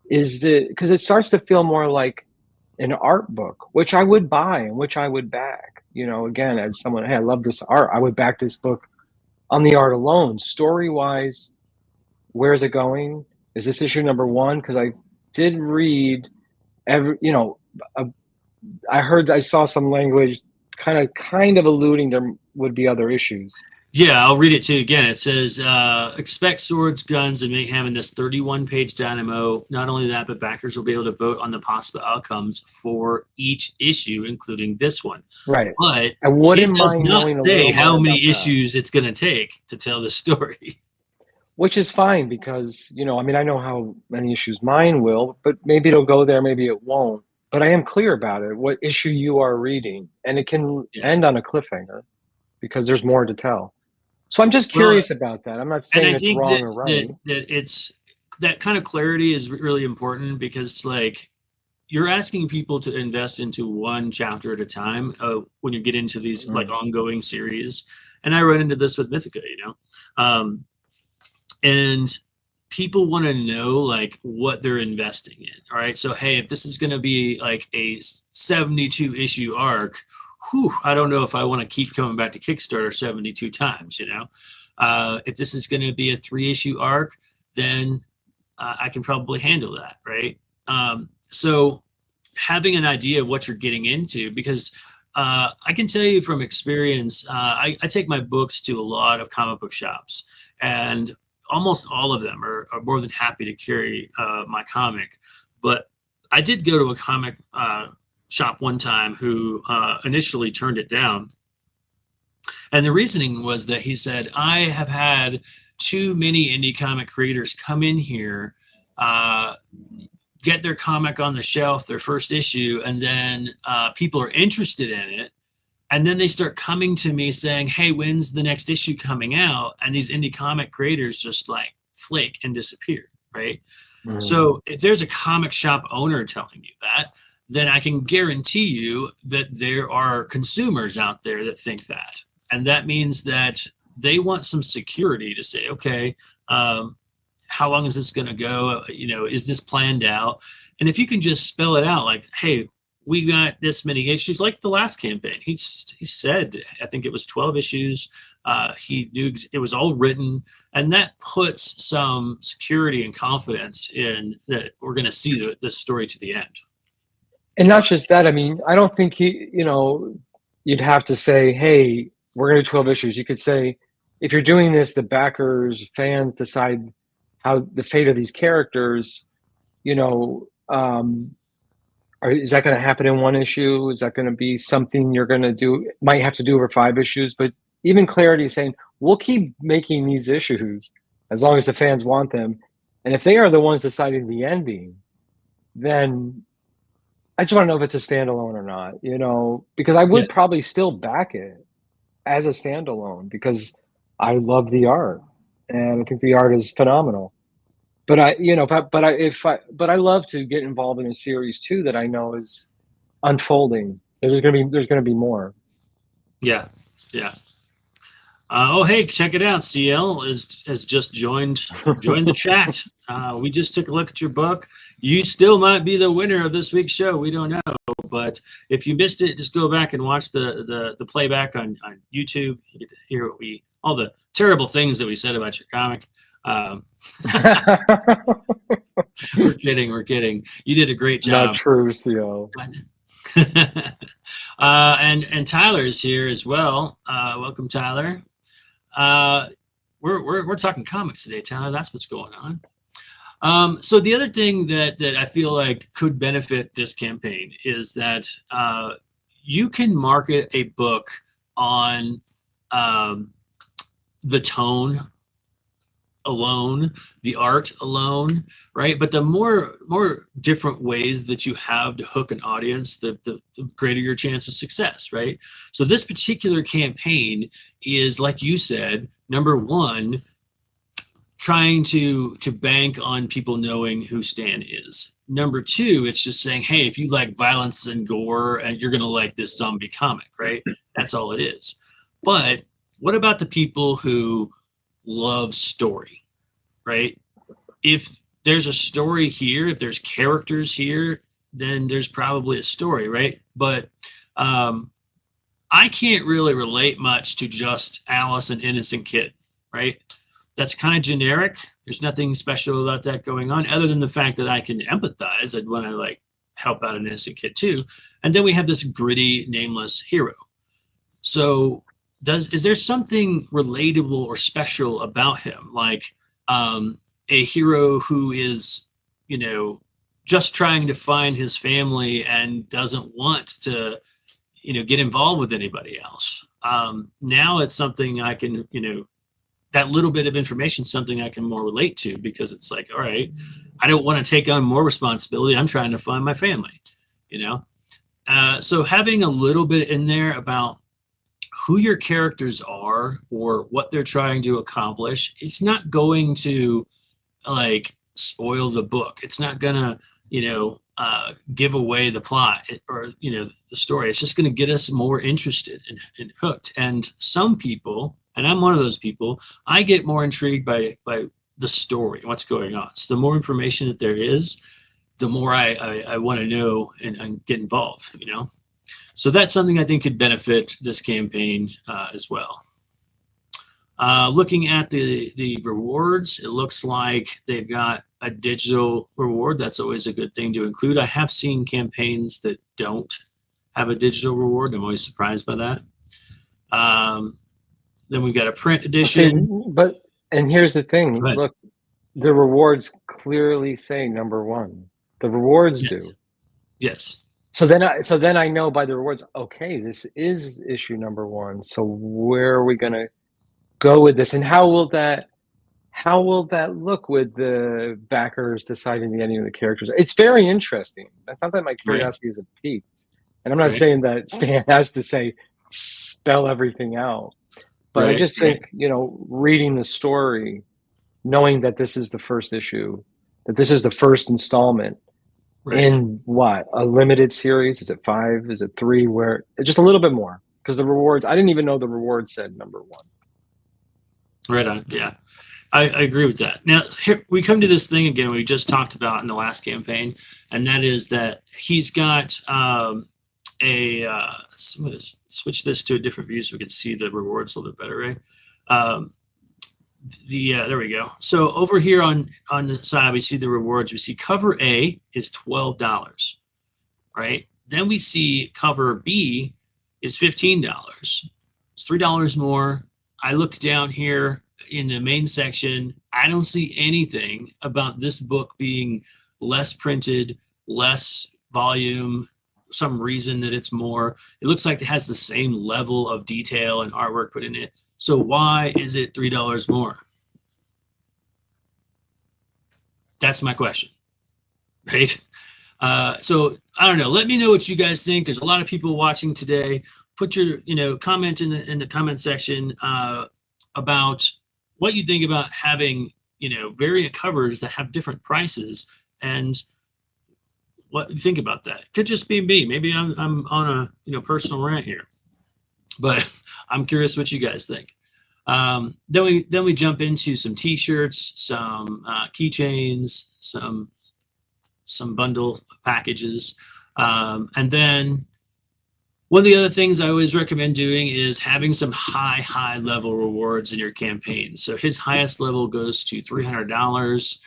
Is the, because it starts to feel more like an art book, which I would buy and which I would back. You know, again, as someone, hey, I love this art, I would back this book on the art alone. Story wise, where's it going? Is this issue number one? Because I did read every, you know, I saw some language kind of alluding there would be other issues. Yeah, I'll read it to you again. It says, expect swords, guns, and mayhem in this 31-page dynamo. Not only that, but backers will be able to vote on the possible outcomes for each issue, including this one. Right. But I wouldn't it does mind not knowing a say little how more many about that. issues it's going to take to tell the story. Which is fine because, you know, I mean, I know how many issues mine will, but maybe it'll go there, maybe it won't. But I am clear about it, what issue you are reading. And it can end on a cliffhanger because there's more to tell. So I'm just curious about that. I'm not And saying I it's think wrong or right. that it's that kind of clarity is really important because, like, you're asking people to invest into one chapter at a time when you get into these like ongoing series. And I run into this with Mythica, you know, and people want to know like what they're investing in. All right, so hey, if this is going to be like a 72 issue arc, whew, I don't know if I want to keep coming back to Kickstarter 72 times, you know. If this is going to be a 3-issue arc, then I can probably handle that, right? So having an idea of what you're getting into, because I can tell you from experience, I take my books to a lot of comic book shops, and almost all of them are more than happy to carry my comic. But I did go to a comic shop one time who initially turned it down. And the reasoning was that he said, I have had too many indie comic creators come in here, get their comic on the shelf, their first issue, and then people are interested in it. And then they start coming to me saying, hey, when's the next issue coming out? And these indie comic creators just like flake and disappear, right? So if there's a comic shop owner telling you that, then I can guarantee you that there are consumers out there that think that. And that means that they want some security to say, okay, how long is this going to go? You know, is this planned out? And if you can just spell it out like, hey, we got this many issues, like the last campaign. He said, I think it was 12 issues. He knew it was all written, and that puts some security and confidence in that we're going to see the story to the end. And not just that, I mean, I don't think you know, you'd have to say, hey, we're going to do 12 issues. You could say, if you're doing this, the backers, fans decide how the fate of these characters, you know, is that going to happen in one issue? Is that going to be something you're going to do, might have to do over 5 issues? But even clarity is saying, we'll keep making these issues as long as the fans want them. And if they are the ones deciding the ending, then I just want to know if it's a standalone or not, you know, because I would probably still back it as a standalone because I love the art and I think the art is phenomenal. But I, you know, but I love to get involved in a series too that I know is unfolding. There's gonna be more. Yeah. Oh, hey, check it out. CL has just joined the chat. We just took a look at your book. You still might be the winner of this week's show. We don't know, but if you missed it, just go back and watch the playback on YouTube. You get to hear all the terrible things that we said about your comic. We're kidding. You did a great job. Not true, CL. And Tyler is here as well. Welcome, Tyler. We're talking comics today, Tyler. That's what's going on. So the other thing that I feel like could benefit this campaign is that you can market a book on the tone alone, the art alone, right? But the more different ways that you have to hook an audience, the greater your chance of success, right? So this particular campaign is, like you said, number one, trying to bank on people knowing who Stan is. Number two, it's just saying, hey, if you like violence and gore, and you're gonna like this zombie comic, right? That's all it is. But what about the people who love story, right? If there's a story here, if there's characters here, then there's probably a story, right? But I can't really relate much to just Alice, an innocent kid, right? That's kind of generic. There's nothing special about that going on, other than the fact that I can empathize and want to like help out an innocent kid too. And then we have this gritty, nameless hero. So is there something relatable or special about him? Like a hero who is, you know, just trying to find his family and doesn't want to, you know, get involved with anybody else. Now it's something I can, you know, that little bit of information, something I can more relate to, because it's like, all right, I don't want to take on more responsibility. I'm trying to find my family, you know? So having a little bit in there about who your characters are or what they're trying to accomplish, it's not going to like spoil the book. It's not gonna, you know, give away the plot or, you know, the story. It's just going to get us more interested and hooked. And some people, and I'm one of those people, I get more intrigued by the story, what's going on. So the more information that there is, the more I want to know and get involved, you know. So that's something I think could benefit this campaign as well. Looking at the rewards, it looks like they've got a digital reward. That's always a good thing to include. I have seen campaigns that don't have a digital reward. I'm always surprised by that. Then we've got a print edition. And here's the thing. Look, the rewards clearly say number one. The rewards do. Yes. So then I know by the rewards, okay, this is issue number one. So where are we going to go with this? And how will that look with the backers deciding the ending of the characters? It's very interesting. It's not that my curiosity is piqued. And I'm not saying that Stan has to spell everything out. But I just think, you know, reading the story, knowing that this is the first issue, that this is the first installment in what, a limited series? Is it 5? Is it 3? Where just a little bit more, because the rewards, I didn't even know the reward said number 1. Right on. Yeah, I agree with that. Now here we come to this thing again we just talked about in the last campaign, and that is that he's got I'm going to switch this to a different view so we can see the rewards a little bit better, right? There we go. So over here on the side, we see the rewards. We see cover A is $12, right? Then we see cover B is $15. It's $3 more. I looked down here in the main section. I don't see anything about this book being less printed, less volume, some reason that it's more. It looks like it has the same level of detail and artwork put in it. So why is it $3 more? That's my question, right? So I don't know. Let me know what you guys think. There's a lot of people watching today. Put your, comment in the comment section about what you think about having, variant covers that have different prices, and what you think about that. Could just be me. Maybe I'm on a personal rant here, but I'm curious what you guys think. Then we jump into some T-shirts, some keychains, some bundle packages, and then one of the other things I always recommend doing is having some high level rewards in your campaign. So his highest level goes to $300,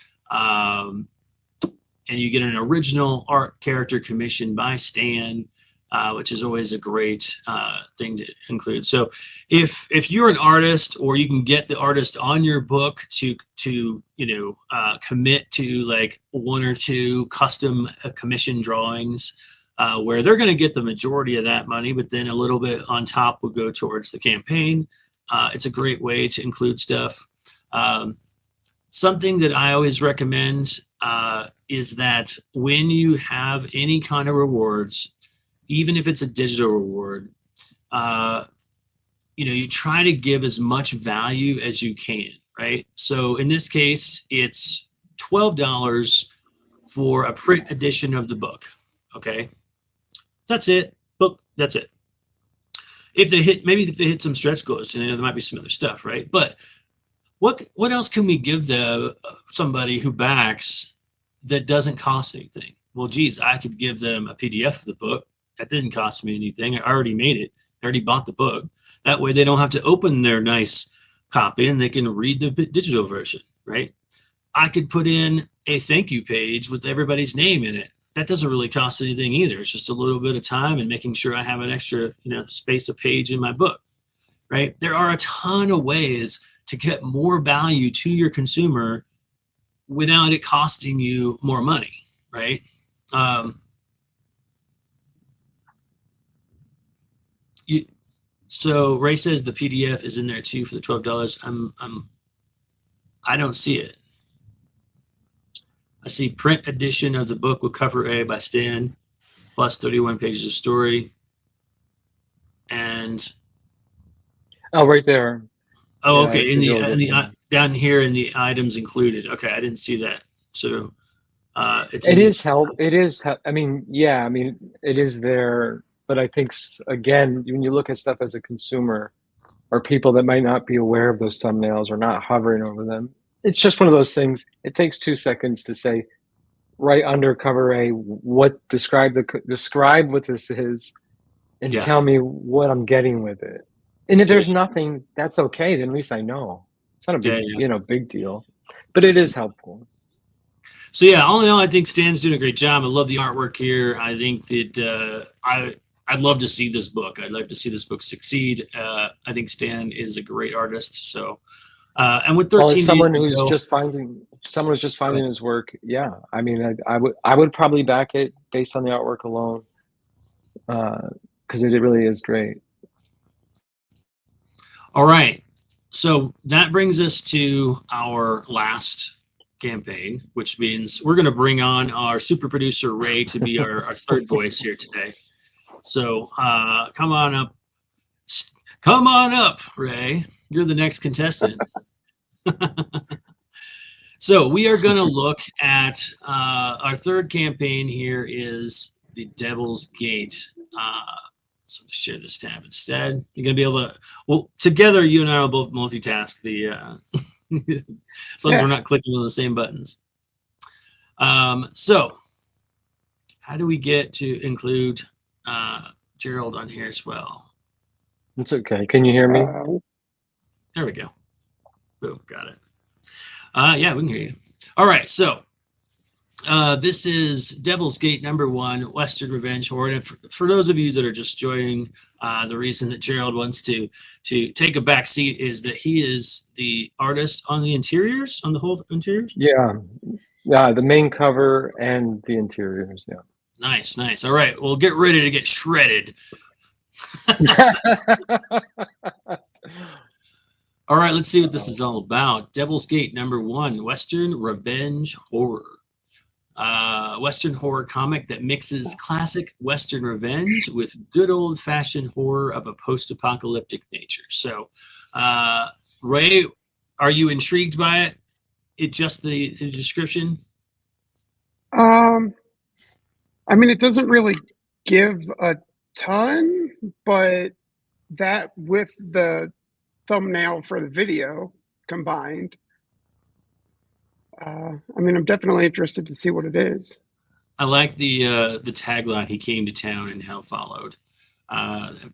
and you get an original art character commissioned by Stan, which is always a great thing to include. So if you're an artist, or you can get the artist on your book to commit to like 1 or 2 custom commission drawings, where they're going to get the majority of that money, but then a little bit on top will go towards the campaign. It's a great way to include stuff. Something that I always recommend is that when you have any kind of rewards, even if it's a digital reward, you try to give as much value as you can, right? So in this case, it's $12 for a print edition of the book. Okay, that's it. Book. That's it. If they hit, maybe if they hit some stretch goals, there might be some other stuff, right? But what else can we give somebody who backs that doesn't cost anything? Well, geez, I could give them a PDF of the book. That didn't cost me anything. I already made it. I already bought the book. That way they don't have to open their nice copy and they can read the digital version, right? I could put in a thank you page with everybody's name in it. That doesn't really cost anything either. It's just a little bit of time and making sure I have an extra, space, a page in my book, right? There are a ton of ways to get more value to your consumer without it costing you more money, right? So Ray says the PDF is in there too for the $12. I don't see it. I see print edition of the book with cover A by Stan, plus 31 pages of story. And right there. oh, Yeah, okay. it's Down here in the items included. Okay, I didn't see that. So it is help. It is. I mean, yeah. I mean, it is there. But I think again, when you look at stuff as a consumer, or people that might not be aware of those thumbnails or not hovering over them, it's just one of those things. It takes 2 seconds to say, right under cover A, describe what this is, and tell me what I'm getting with it. And if there's nothing, that's okay. Then at least I know. It's not a big, big deal, but it is helpful. So yeah, all in all, I think Stan's doing a great job. I love the artwork here. I think that I'd love to see this book. I'd like to see this book succeed. I think Stan is a great artist. So, and with 13 someone days who's to go, just finding his work, yeah. I mean, I would probably back it based on the artwork alone, because it really is great. All right, so that brings us to our last campaign, which means we're going to bring on our super producer Ray to be our third voice here today. So come on up, Ray. You're the next contestant. So we are going to look at our third campaign here is the Devil's Gate. So let's share this tab instead. You're going to be able to, well, together you and I will both multitask the, as long as we're not clicking on the same buttons. So how do we get to include Gerald on here as well? It's okay. Can you hear me? There we go. Boom, got it. Yeah, we can hear you. All right, so this is Devil's Gate #1, Western Revenge Horror. And for those of you that are just joining, the reason that Gerald wants to take a back seat is that he is the artist on the interiors, on the whole interiors? Yeah, the main cover and the interiors, yeah. Nice, nice. All right, well, get ready to get shredded. All right, let's see what this is all about. Devil's Gate #1, Western Revenge Horror. Western horror comic that mixes classic Western revenge with good old-fashioned horror of a post-apocalyptic nature. So, Ray, are you intrigued by it? Just the description? I mean, it doesn't really give a ton, but that with the thumbnail for the video combined, I mean, I'm definitely interested to see what it is. I like the tagline, "He came to town and hell followed."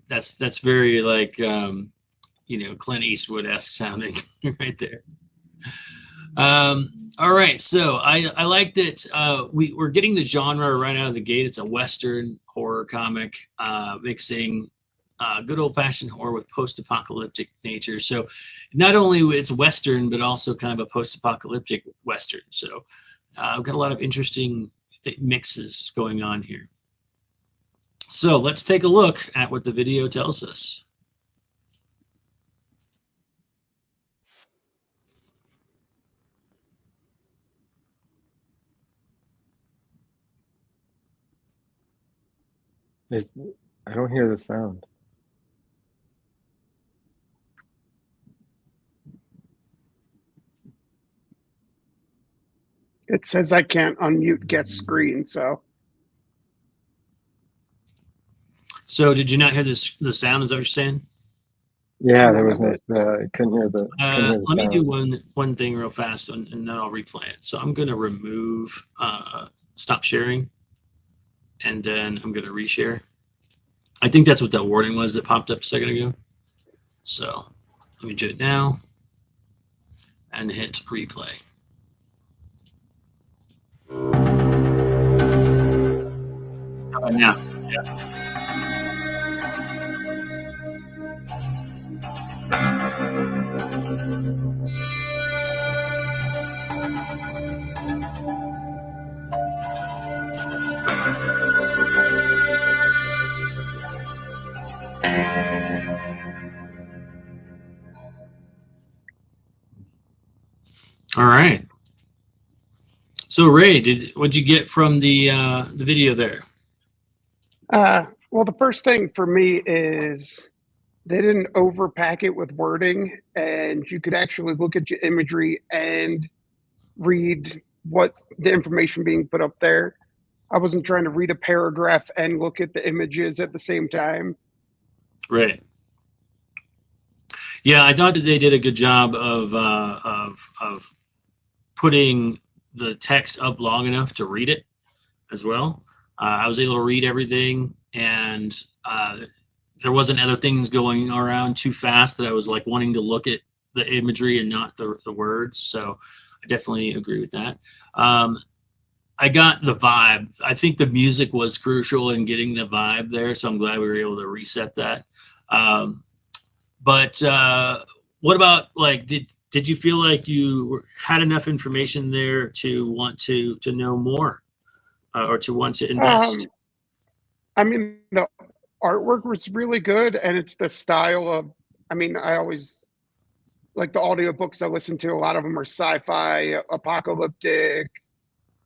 That's very like Clint Eastwood-esque sounding right there. All right, so I like that we're getting the genre right out of the gate. It's a Western horror comic mixing good old-fashioned horror with post-apocalyptic nature. So not only it's Western, but also kind of a post-apocalyptic Western. So I've got a lot of interesting mixes going on here. So let's take a look at what the video tells us. I don't hear the sound. It says I can't unmute guest screen, so So did you not hear this the sound? Is that what you're saying? Yeah, there was no. Couldn't hear the. Couldn't hear the Let me do sound. one thing real fast, and then I'll replay it. So I'm going to remove stop sharing, and then I'm going to reshare. I think that's what that warning was that popped up a second ago. So let me do it now and hit replay. How about now? Yeah. All right. So Ray, what'd you get from the video there? well, the first thing for me is they didn't overpack it with wording, and you could actually look at your imagery and read what the information being put up there. I wasn't trying to read a paragraph and look at the images at the same time. Right. Yeah, I thought that they did a good job of putting the text up long enough to read it as well. I was able to read everything, and there wasn't other things going around too fast that I was like wanting to look at the imagery and not the words. So I definitely agree with that. I got the vibe. I think the music was crucial in getting the vibe there, so I'm glad we were able to reset that. But what about, like, did you feel like you had enough information there to want to know more or to want to invest? I mean, the artwork was really good, and it's the style of, I mean, I always like the audiobooks I listen to, a lot of them are sci-fi, apocalyptic.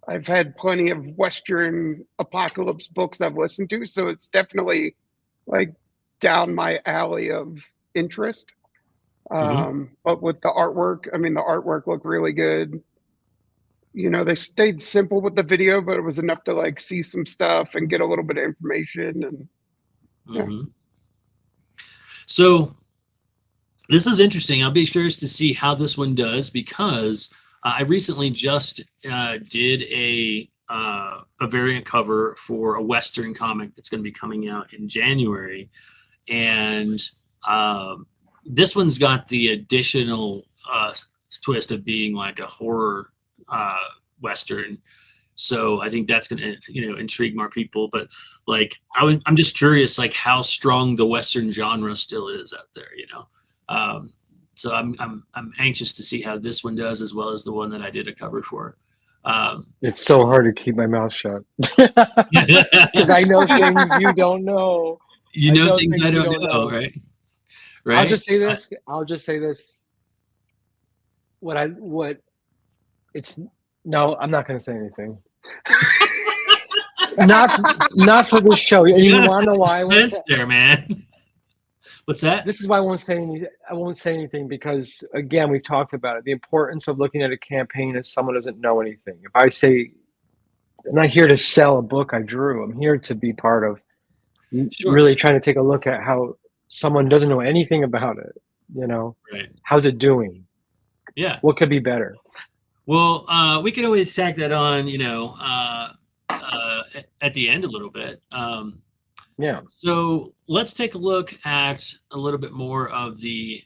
I've had plenty of Western apocalypse books I've listened to, so it's definitely like down my alley of interest. But with the artwork, I mean, the artwork looked really good. You know, they stayed simple with the video, but it was enough to like see some stuff and get a little bit of information. And yeah. So this is interesting. I'll be curious to see how this one does, because I recently just did a variant cover for a Western comic that's going to be coming out in January, and this one's got the additional twist of being like a horror Western. So I think that's going to, intrigue more people. But like, I'm just curious, like, how strong the Western genre still is out there, So I'm anxious to see how this one does, as well as the one that I did a cover for. It's so hard to keep my mouth shut because I know things you don't know. You know things I don't know, right? Right. I'll just say this. No, I'm not going to say anything. not for this show. You want to know why? There, man. What's that? This is why I won't say anything. I won't say anything because, again, we've talked about it. The importance of looking at a campaign as someone doesn't know anything. If I say, I'm not here to sell a book I drew. I'm here to be part of really trying to take a look at how someone doesn't know anything about it. Right. How's it doing? Yeah. What could be better? Well, we can always tack that on, at the end a little bit. Yeah. So let's take a look at a little bit more of the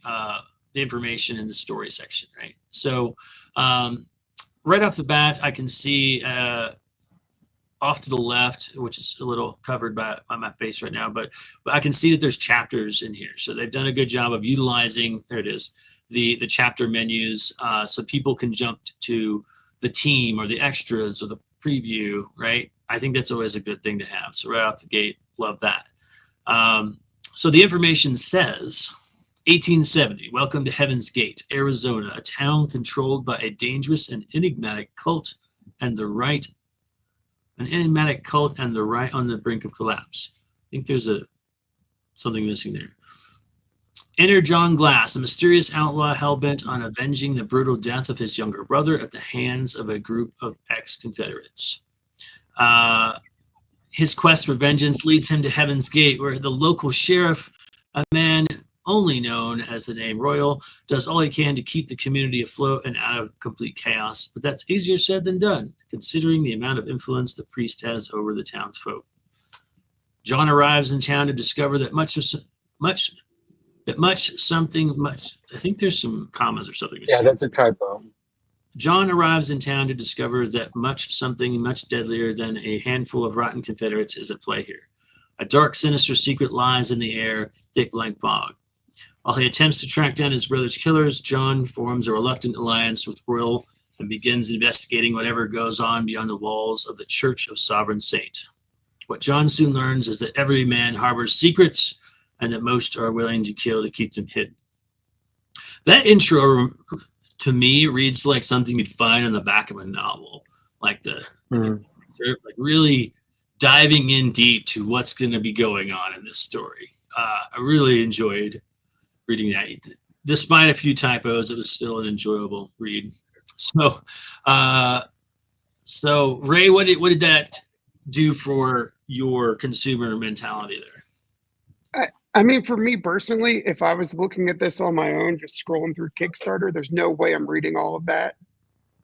information in the story section, right? So right off the bat, I can see off to the left, which is a little covered by my face right now, but I can see that there's chapters in here. So they've done a good job of utilizing, there it is, the chapter menus, so people can jump to the team or the extras or the preview, right? I think that's always a good thing to have. So right off the gate, love that. So the information says, 1870, welcome to Heaven's Gate, Arizona, a town controlled by a dangerous and enigmatic cult and the right on the brink of collapse. I think there's something missing there. Enter John Glass, a mysterious outlaw hell-bent on avenging the brutal death of his younger brother at the hands of a group of ex-Confederates. His quest for vengeance leads him to Heaven's Gate, where the local sheriff, a man only known as the name Royal, does all he can to keep the community afloat and out of complete chaos. But that's easier said than done, considering the amount of influence the priest has over the townsfolk. John arrives in town to discover that I think there's some commas or something. Yeah, that's a typo. John arrives in town to discover that something much deadlier than a handful of rotten Confederates is at play here. A dark, sinister secret lies in the air, thick like fog. While he attempts to track down his brother's killers, John forms a reluctant alliance with Royal and begins investigating whatever goes on beyond the walls of the Church of Sovereign Saint. What John soon learns is that every man harbors secrets and that most are willing to kill to keep them hidden. That intro, to me, reads like something you'd find on the back of a novel, like like really diving in deep to what's going to be going on in this story. I really enjoyed reading that. Despite a few typos, it was still an enjoyable read. So Ray, what did that do for your consumer mentality there? I mean, for me personally, if I was looking at this on my own, just scrolling through Kickstarter, there's no way I'm reading all of that.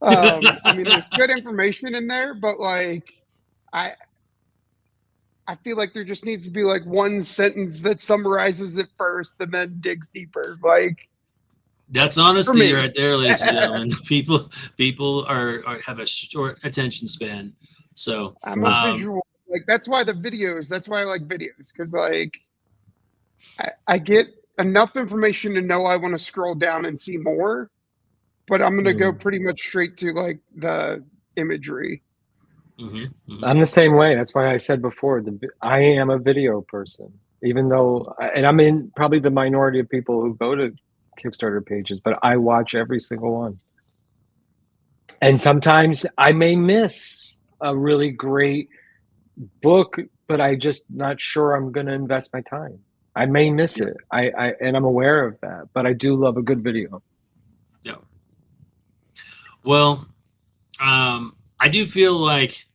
I mean, there's good information in there, but like, I feel like there just needs to be like one sentence that summarizes it first and then digs deeper. Like, that's honesty right there, ladies and gentlemen. People have a short attention span. So I'm a visual. Like, that's why I like videos, because like I get enough information to know I want to scroll down and see more, but I'm gonna go pretty much straight to like the imagery. I'm the same way. That's why I said before, I am a video person, even though, and I'm in probably the minority of people who go to Kickstarter pages, but I watch every single one. And sometimes I may miss a really great book, but I just not sure I'm going to invest my time. I may miss it. And I'm aware of that, but I do love a good video. Yeah. Well, I do feel like,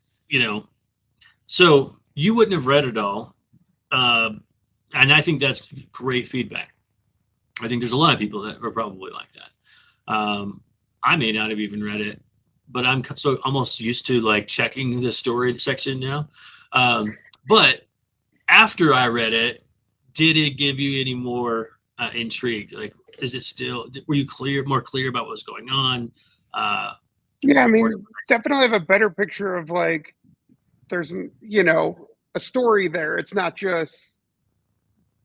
so you wouldn't have read it all. And I think that's great feedback. I think there's a lot of people that are probably like that. I may not have even read it, but I'm so almost used to like checking the story section now. But after I read it, did it give you any more intrigue? Like, were you more clear about what's going on? Yeah, I mean, definitely have a better picture of like, there's, a story there. It's not just,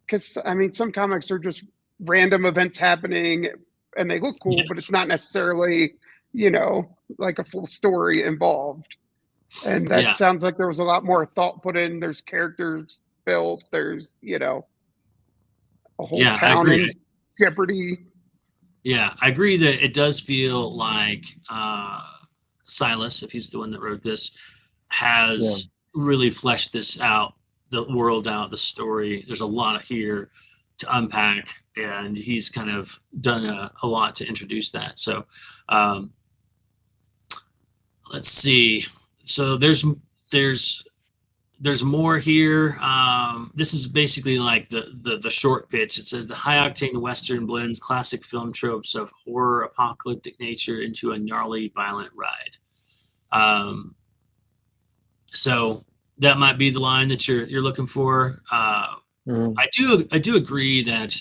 because I mean, some comics are just random events happening and they look cool, but it's not necessarily, like a full story involved. And that sounds like there was a lot more thought put in. There's characters built. There's, a whole town in jeopardy. Yeah, I agree that it does feel like Silas, if he's the one that wrote this, has really fleshed this out, the world out, the story. There's a lot here to unpack, and he's kind of done a lot to introduce that. So let's see. So there's more here. This is basically like the short pitch. It says the high-octane Western blends classic film tropes of horror, apocalyptic nature into a gnarly, violent ride. So that might be the line that you're looking for. I do agree that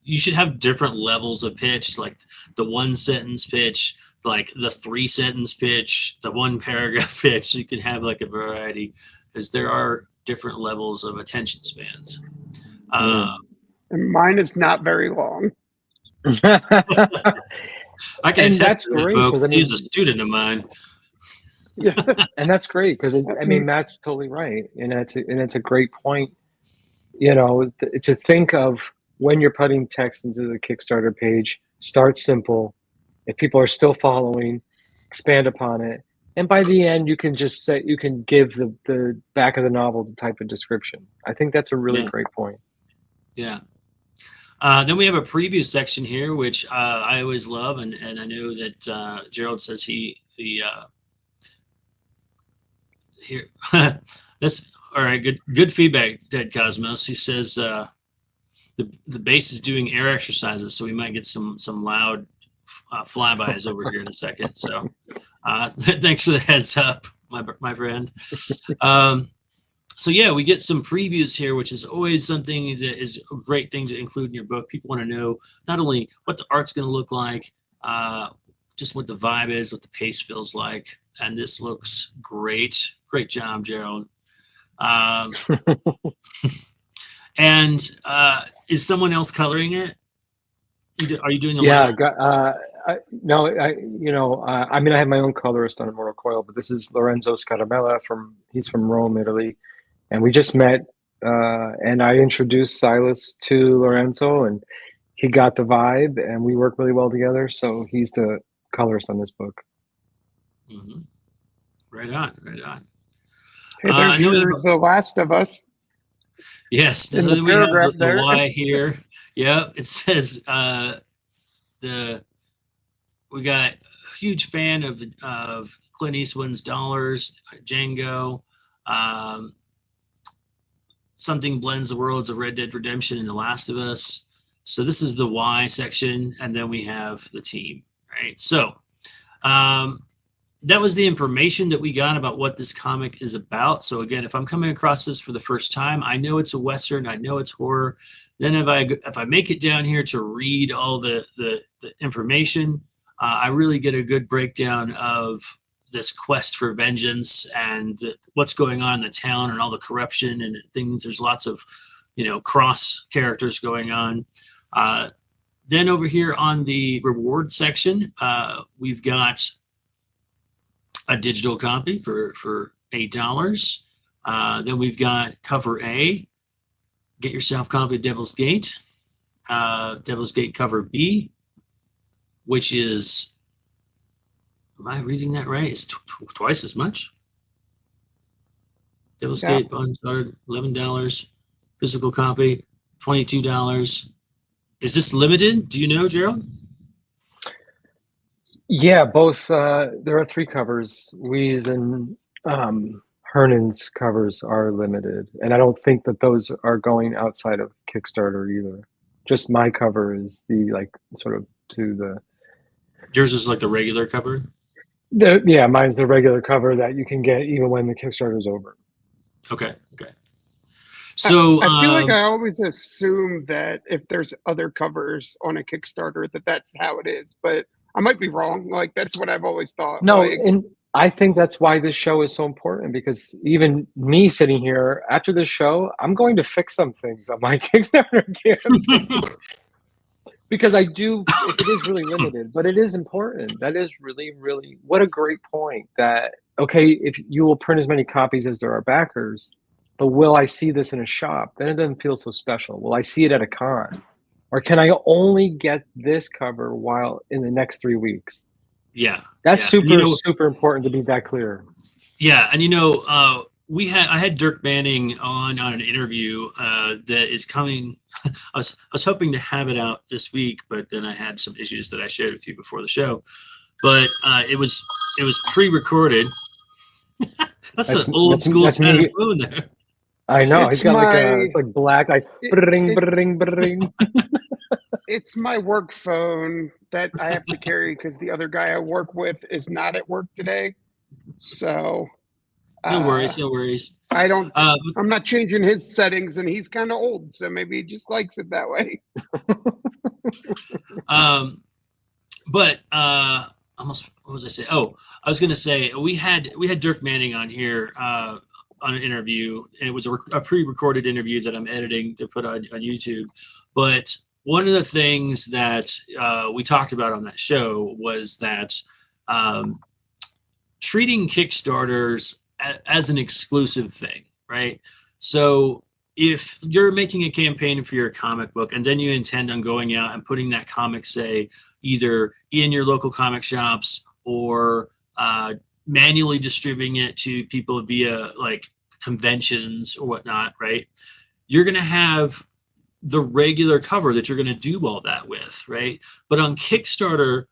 you should have different levels of pitch, like the 1-sentence pitch, like the 3-sentence pitch, the 1-paragraph pitch. So you can have like a variety, because there are different levels of attention spans. And mine is not very long. I can attest to that, folks. He's a student of mine. Yeah, and that's great, because I mean, Matt's totally right, and it's a great point. To think of when you're putting text into the Kickstarter page, start simple. If people are still following, expand upon it, and by the end, you can just say, you can give the back of the novel the type of description. I think that's a really great point. Yeah. Then we have a preview section here, which I always love, and I know that Gerald says here. That's all right. Good feedback, Dead Cosmos. He says the base is doing air exercises, so we might get some loud flybys over here in a second. So thanks for the heads up, my friend. So yeah, we get some previews here, which is always something that is a great thing to include in your book. People want to know not only what the art's going to look like, just what the vibe is, what the pace feels like. And this looks great. Great job, Gerald. And is someone else coloring it? Are you doing a Yeah, no, I mean, I have my own colorist on Immortal Coil, but this is Lorenzo Scaramella he's from Rome, Italy. And we just met, and I introduced Silas to Lorenzo, and he got the vibe, and we work really well together. So he's the colorist on this book. Mm-hmm. Right on, right on. Hey, there's The Last of Us. Yes, In the we have paragraph the there. Y here. Yeah, it says we got a huge fan of Clint Eastwood's Dollars, Django. Something blends the worlds of Red Dead Redemption and The Last of Us. So this is the Y section, and then we have the team, right? So that was the information that we got about what this comic is about. So again, if I'm coming across this for the first time, I know it's a Western, I know it's horror. Then if I make it down here to read all the information, I really get a good breakdown of this quest for vengeance and what's going on in the town and all the corruption and things. There's lots of, cross characters going on. Then over here on the reward section, we've got a digital copy for $8. Then we've got cover A. Get yourself a copy of Devil's Gate. Devil's Gate cover B, which is, am I reading that right? It's twice as much. Devil's Gate Bond started $11. Physical copy $22. Is this limited? Do you know, Gerald? Yeah, both. There are 3 covers. Wee's and Hernan's covers are limited, and I don't think that those are going outside of Kickstarter either. Just my cover is the sort of to the. Yours is like the regular cover? Yeah, mine's the regular cover that you can get even when the Kickstarter's over. Okay. So I feel like I always assume that if there's other covers on a Kickstarter, that's how it is. But I might be wrong. Like, that's what I've always thought. No, and I think that's why this show is so important, because even me sitting here after this show, I'm going to fix some things on my Kickstarter campaign. Because it is really limited, but it is important. That is really, really, what a great point that, okay, if you will print as many copies as there are backers, but will I see this in a shop? Then it doesn't feel so special. Will I see it at a con? Or can I only get this cover while in the next 3 weeks? Yeah. That's super important to be that clear. Yeah. And I had Dirk Manning on an interview that is coming. I was hoping to have it out this week, but then I had some issues that I shared with you before the show. But it was pre-recorded. That's an old school sound phone there. I know. He's got like black, bring. It's my work phone that I have to carry because the other guy I work with is not at work today. So no worries. I'm not changing his settings, and he's kind of old, so maybe he just likes it that way. But what was I saying? Oh, I was going to say we had Dirk Manning on here on an interview, and it was a pre-recorded interview that I'm editing to put on YouTube. But one of the things that we talked about on that show was that treating Kickstarters as an exclusive thing, right? So if you're making a campaign for your comic book and then you intend on going out and putting that comic, say, either in your local comic shops or manually distributing it to people via like conventions or whatnot, right? You're going to have the regular cover that you're going to do all that with, right? But on Kickstarter,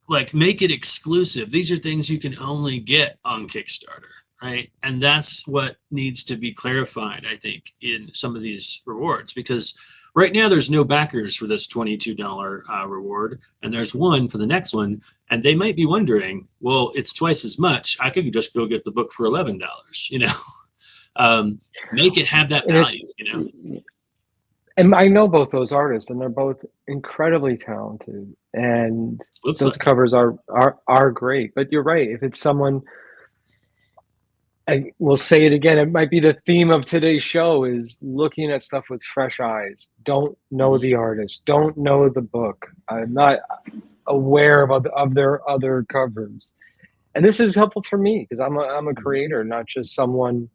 like, make it exclusive. These are things you can only get on Kickstarter, right? And that's what needs to be clarified, I think, in some of these rewards, because right now there's no backers for this $22 reward, and there's one for the next one, and they might be wondering, well, it's twice as much. I could just go get the book for $11, you know. Make it have that value, you know. And I know both those artists, and they're both incredibly talented, and those covers are great. But you're right. If it's someone, and we'll say it again, it might be the theme of today's show, is looking at stuff with fresh eyes. Don't know the artist. Don't know the book. I'm not aware of their other covers. And this is helpful for me because I'm a creator, not just someone,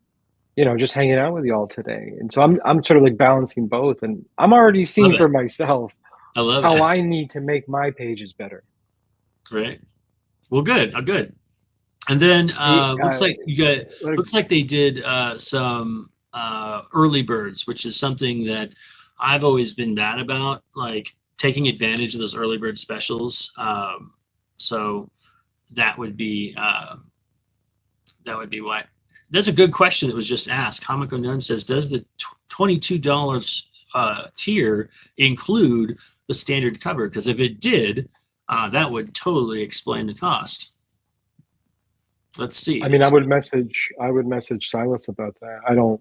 you know, just hanging out with y'all today. And so I'm sort of like balancing both, and I'm already seeing for myself how I need to make my pages better. Right. Well, good. Good. And then looks like they did some early birds, which is something that I've always been bad about, like taking advantage of those early bird specials. So that would be why. That's a good question that was just asked. Comic Unknown says, does the $22 tier include the standard cover? Because if it did, that would totally explain the cost. Let's see. I mean, I would message Silas about that. I don't.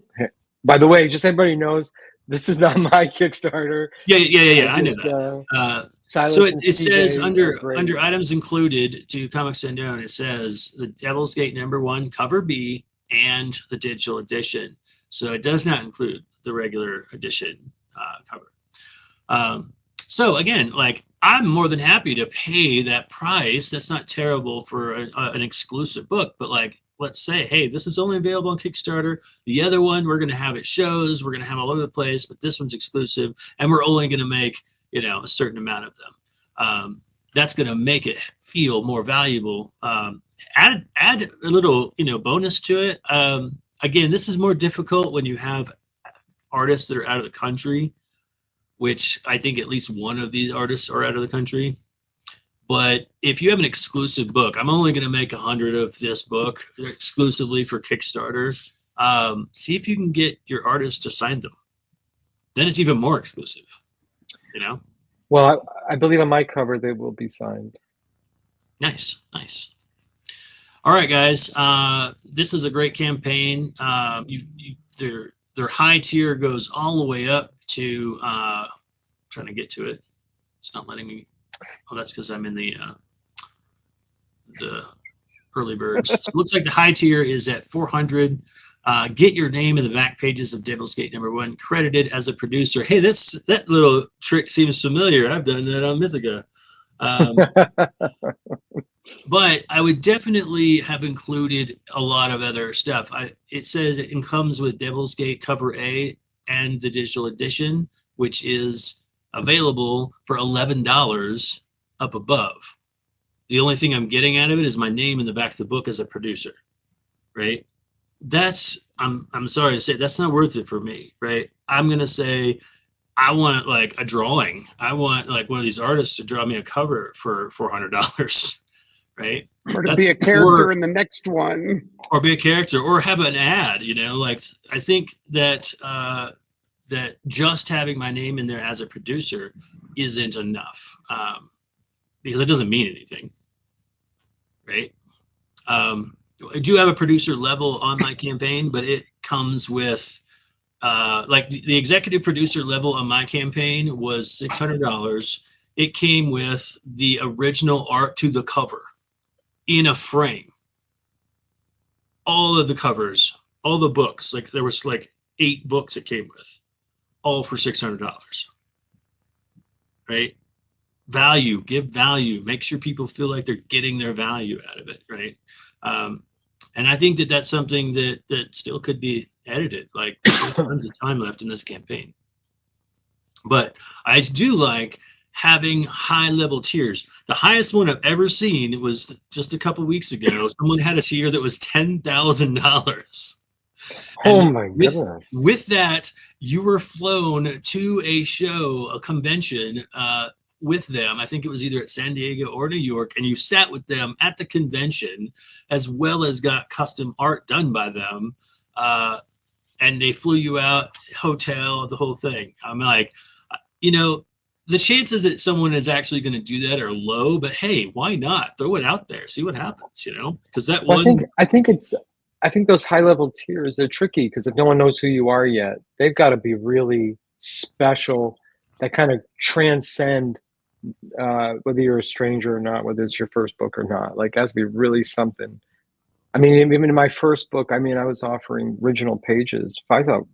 By the way, just so everybody knows, this is not my Kickstarter. Yeah. I know that. So it says under items included to Comics Unknown, it says the Devil's Gate #1 cover B and the digital edition. So it does not include the regular edition cover. So again, like, I'm more than happy to pay that price. That's not terrible for an exclusive book, but like, let's say, hey, this is only available on Kickstarter. The other one, we're going to have at shows. We're going to have all over the place, but this one's exclusive, and we're only going to make, you know, a certain amount of them. That's going to make it feel more valuable. Add a little, you know, bonus to it. Again, this is more difficult when you have artists that are out of the country, which I think at least one of these artists are out of the country. But if you have an exclusive book, I'm only going to make 100 of this book exclusively for Kickstarter. See if you can get your artist to sign them. Then it's even more exclusive, you know? Well, I believe on my cover they will be signed. Nice. All right, guys. This is a great campaign. Their high tier goes all the way up to trying to get to it. It's not letting me. Oh, that's because I'm in the early birds. So it looks like the high tier is at 400. Get your name in the back pages of Devil's Gate #1, credited as a producer. Hey, that little trick seems familiar. I've done that on Mythica. But I would definitely have included a lot of other stuff. It says it comes with Devil's Gate cover A and the digital edition, which is available for $11 up above. The only thing I'm getting out of it is my name in the back of the book as a producer, right? That's, I'm sorry to say, that's not worth it for me, right? I'm gonna say, I want like a drawing. I want like one of these artists to draw me a cover for $400, right? Or to be a character in the next one. Or be a character, or have an ad, you know? Like, I think that that just having my name in there as a producer isn't enough, because it doesn't mean anything, right? I do have a producer level on my campaign, but it comes with like the executive producer level on my campaign was $600. It came with the original art to the cover in a frame. All of the covers, all the books, like there was like 8 books it came with, all for $600, right? Value, give value, make sure people feel like they're getting their value out of it, right? And I think that that's something that still could be edited. Like, there's tons of time left in this campaign. But I do like having high level tiers. The highest one I've ever seen was just a couple weeks ago. Someone had a tier that was $10,000. Oh And my goodness. with that, you were flown to a show, a convention, with them. I think it was either at San Diego or New York, and you sat with them at the convention, as well as got custom art done by them. And they flew you out, hotel, the whole thing. I'm like, you know, the chances that someone is actually going to do that are low, but hey, why not throw it out there, see what happens, you know? Because that Well, one, I think those high level tiers, they're tricky because if no one knows who you are yet, they've got to be really special, that kind of transcend whether you're a stranger or not, whether it's your first book or not. Like, it has to be really something. I mean, even in my first book, I mean, I was offering original pages. I thought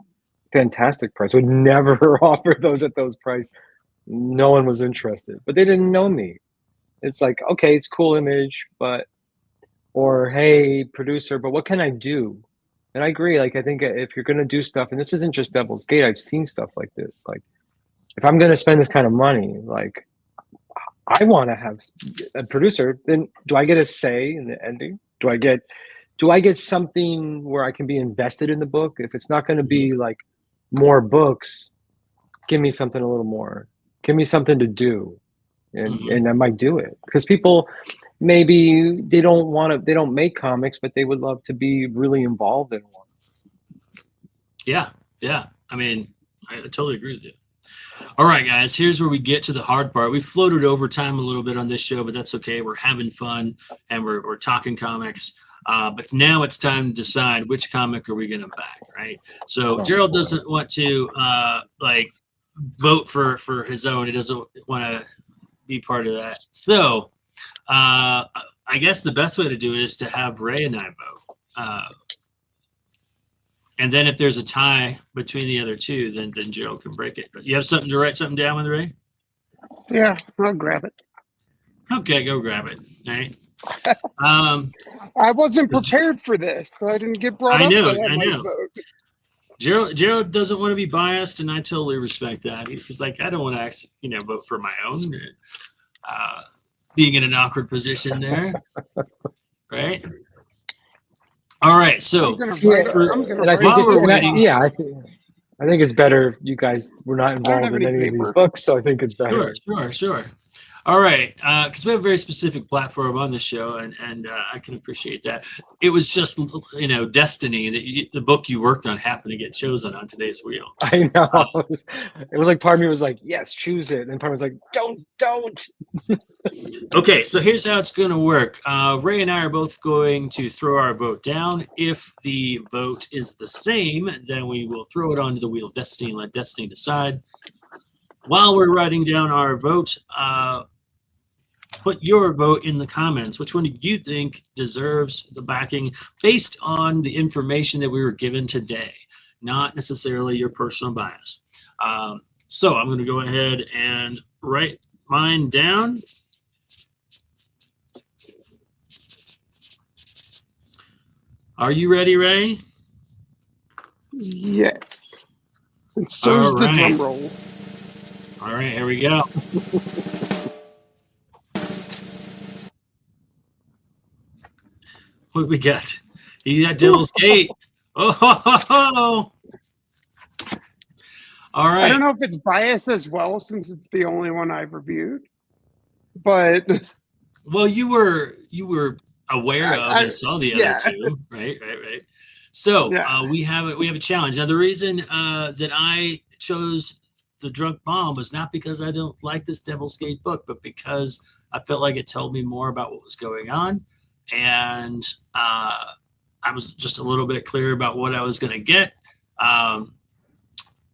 fantastic price. Would never offer those at those price. No one was interested, but they didn't know me. It's like, okay, it's cool image, but, or hey, producer, but what can I do? And I agree. Like, I think if you're going to do stuff, and this isn't just Devil's Gate, I've seen stuff like this. Like, if I'm going to spend this kind of money, like, I want to have a producer, then do I get a say in the ending? Do I get something where I can be invested in the book? If it's not going to be like more books, give me something a little more. Give me something to do, and I might do it, because people maybe they don't make comics, but they would love to be really involved in one. yeah. I mean, I totally agree with you. All right, guys, here's where we get to the hard part. We floated over time a little bit on this show, but that's okay. We're having fun, and we're talking comics. But now it's time to decide which comic are we going to back, right? So Gerald doesn't want to vote for his own. He doesn't want to be part of that. So I guess the best way to do it is to have Ray and I vote. And then if there's a tie between the other two, then Gerald can break it. But you have something to write something down with, Ray? Yeah, I'll grab it. Okay, go grab it. All right. I wasn't prepared for this, so I didn't get brought I up. know, that I might know. vote. Gerald doesn't want to be biased, and I totally respect that. He's like, I don't want to actually, vote for my own. Being in an awkward position there, right? All right, so I'm gonna write it. Yeah, I think it's better if you guys were not involved in any of these books, so I think it's better. Sure. All right, because we have a very specific platform on the show, and I can appreciate that. It was just, destiny that the book you worked on happened to get chosen on today's wheel. I know. It was like, part of me was like, yes, choose it. And part of me was like, don't. Okay, so here's how it's going to work. Ray and I are both going to throw our vote down. If the vote is the same, then we will throw it onto the wheel of destiny and let destiny decide. While we're writing down our vote, put your vote in the comments. Which one do you think deserves the backing based on the information that we were given today, not necessarily your personal bias? So I'm going to go ahead and write mine down. Are you ready, Ray? Yes. And so's the drum roll. All right, here we go. What we got? You got Devil's Gate. Oh. All right. I don't know if it's biased as well, since it's the only one I've reviewed, but well, you were aware of and saw the other two, right? So we have a challenge. Now, the reason that I chose The Drunk Mom was not because I don't like this Devil's Gate book, but because I felt like it told me more about what was going on, and I was just a little bit clear about what I was going to get.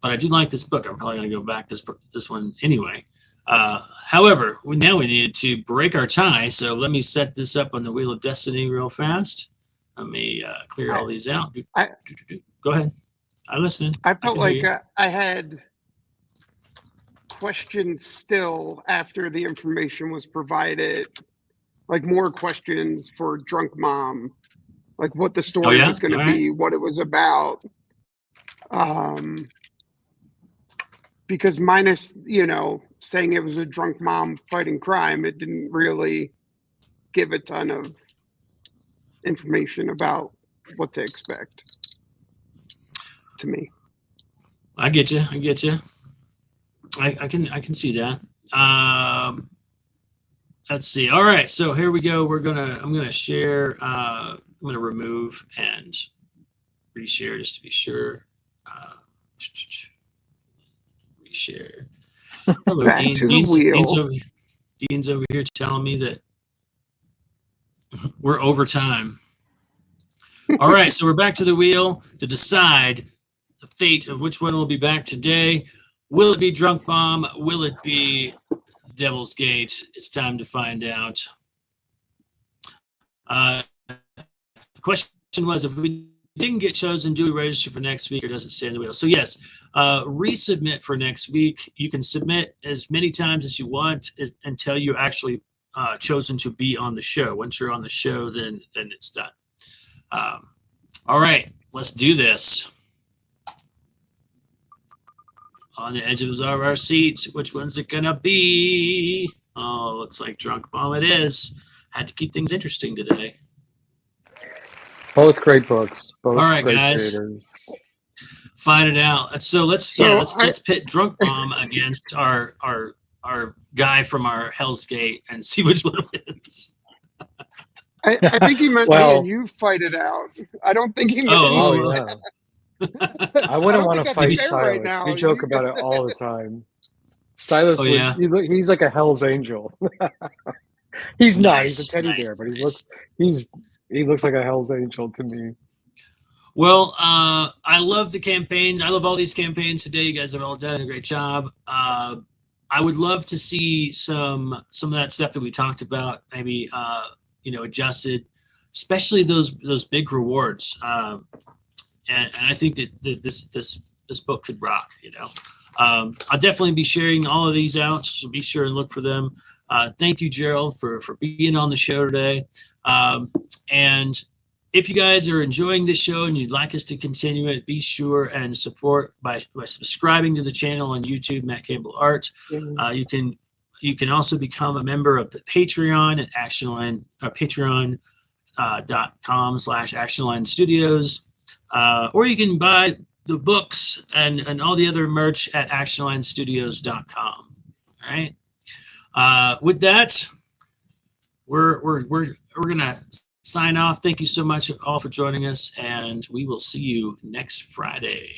But I do like this book. I'm probably going to go back this one anyway. However, we needed to break our tie, so let me set this up on the Wheel of Destiny real fast. Let me clear all these out. Go ahead. I'm listening. I felt like I had questions still after the information was provided, like more questions for Drunk Mom, like what the story was going to be, what it was about. Because minus, saying it was a drunk mom fighting crime, it didn't really give a ton of information about what to expect. to me. I get you. I get you. I can see that. Let's see. All right, so here we go. I'm gonna share. I'm gonna remove and reshare just to be sure. Reshare. Hello, Back Dean. to the wheel. Dean's over here telling me that we're over time. All right, so we're back to the wheel to decide the fate of which one will be back today. Will it be Drunk Bomb? Will it be Devil's Gate? It's time to find out. The question was, if we didn't get chosen, do we register for next week or does it stay in the wheel? So yes, resubmit for next week. You can submit as many times as you want until you're actually chosen to be on the show. Once you're on the show, then it's done. All right, let's do this. On the edge of our seats, which one's it gonna be? Oh, looks like Drunk Bomb it is. Had to keep things interesting today. Both great books. Both All right, great guys. creators. Fight it out. So let's pit Drunk Bomb against our guy from our Hell's Gate and see which one wins. I think he meant me Well- and you fight it out. I don't think he meant Oh, me. Oh, yeah. I wouldn't want to think fight that's fair Silas. right now. We joke about it all the time. Silas, Oh, yeah? he's like a Hell's Angel. He's not. He's a teddy Nice, bear, but nice. he looks like a Hell's Angel to me. Well, I love the campaigns. I love all these campaigns today. You guys have all done a great job. I would love to see some of that stuff that we talked about, maybe adjusted, especially those big rewards. And I think that this book could rock. I'll definitely be sharing all of these out, so be sure and look for them. Thank you, Gerald, for being on the show today. And if you guys are enjoying this show and you'd like us to continue it, be sure and support by subscribing to the channel on YouTube, Matt Campbell Art. You can also become a member of the Patreon at patreon.com/ActionLine Studios. Or you can buy the books and all the other merch at actionlinestudios.com. All right. With that, we're gonna sign off. Thank you so much all for joining us, and we will see you next Friday.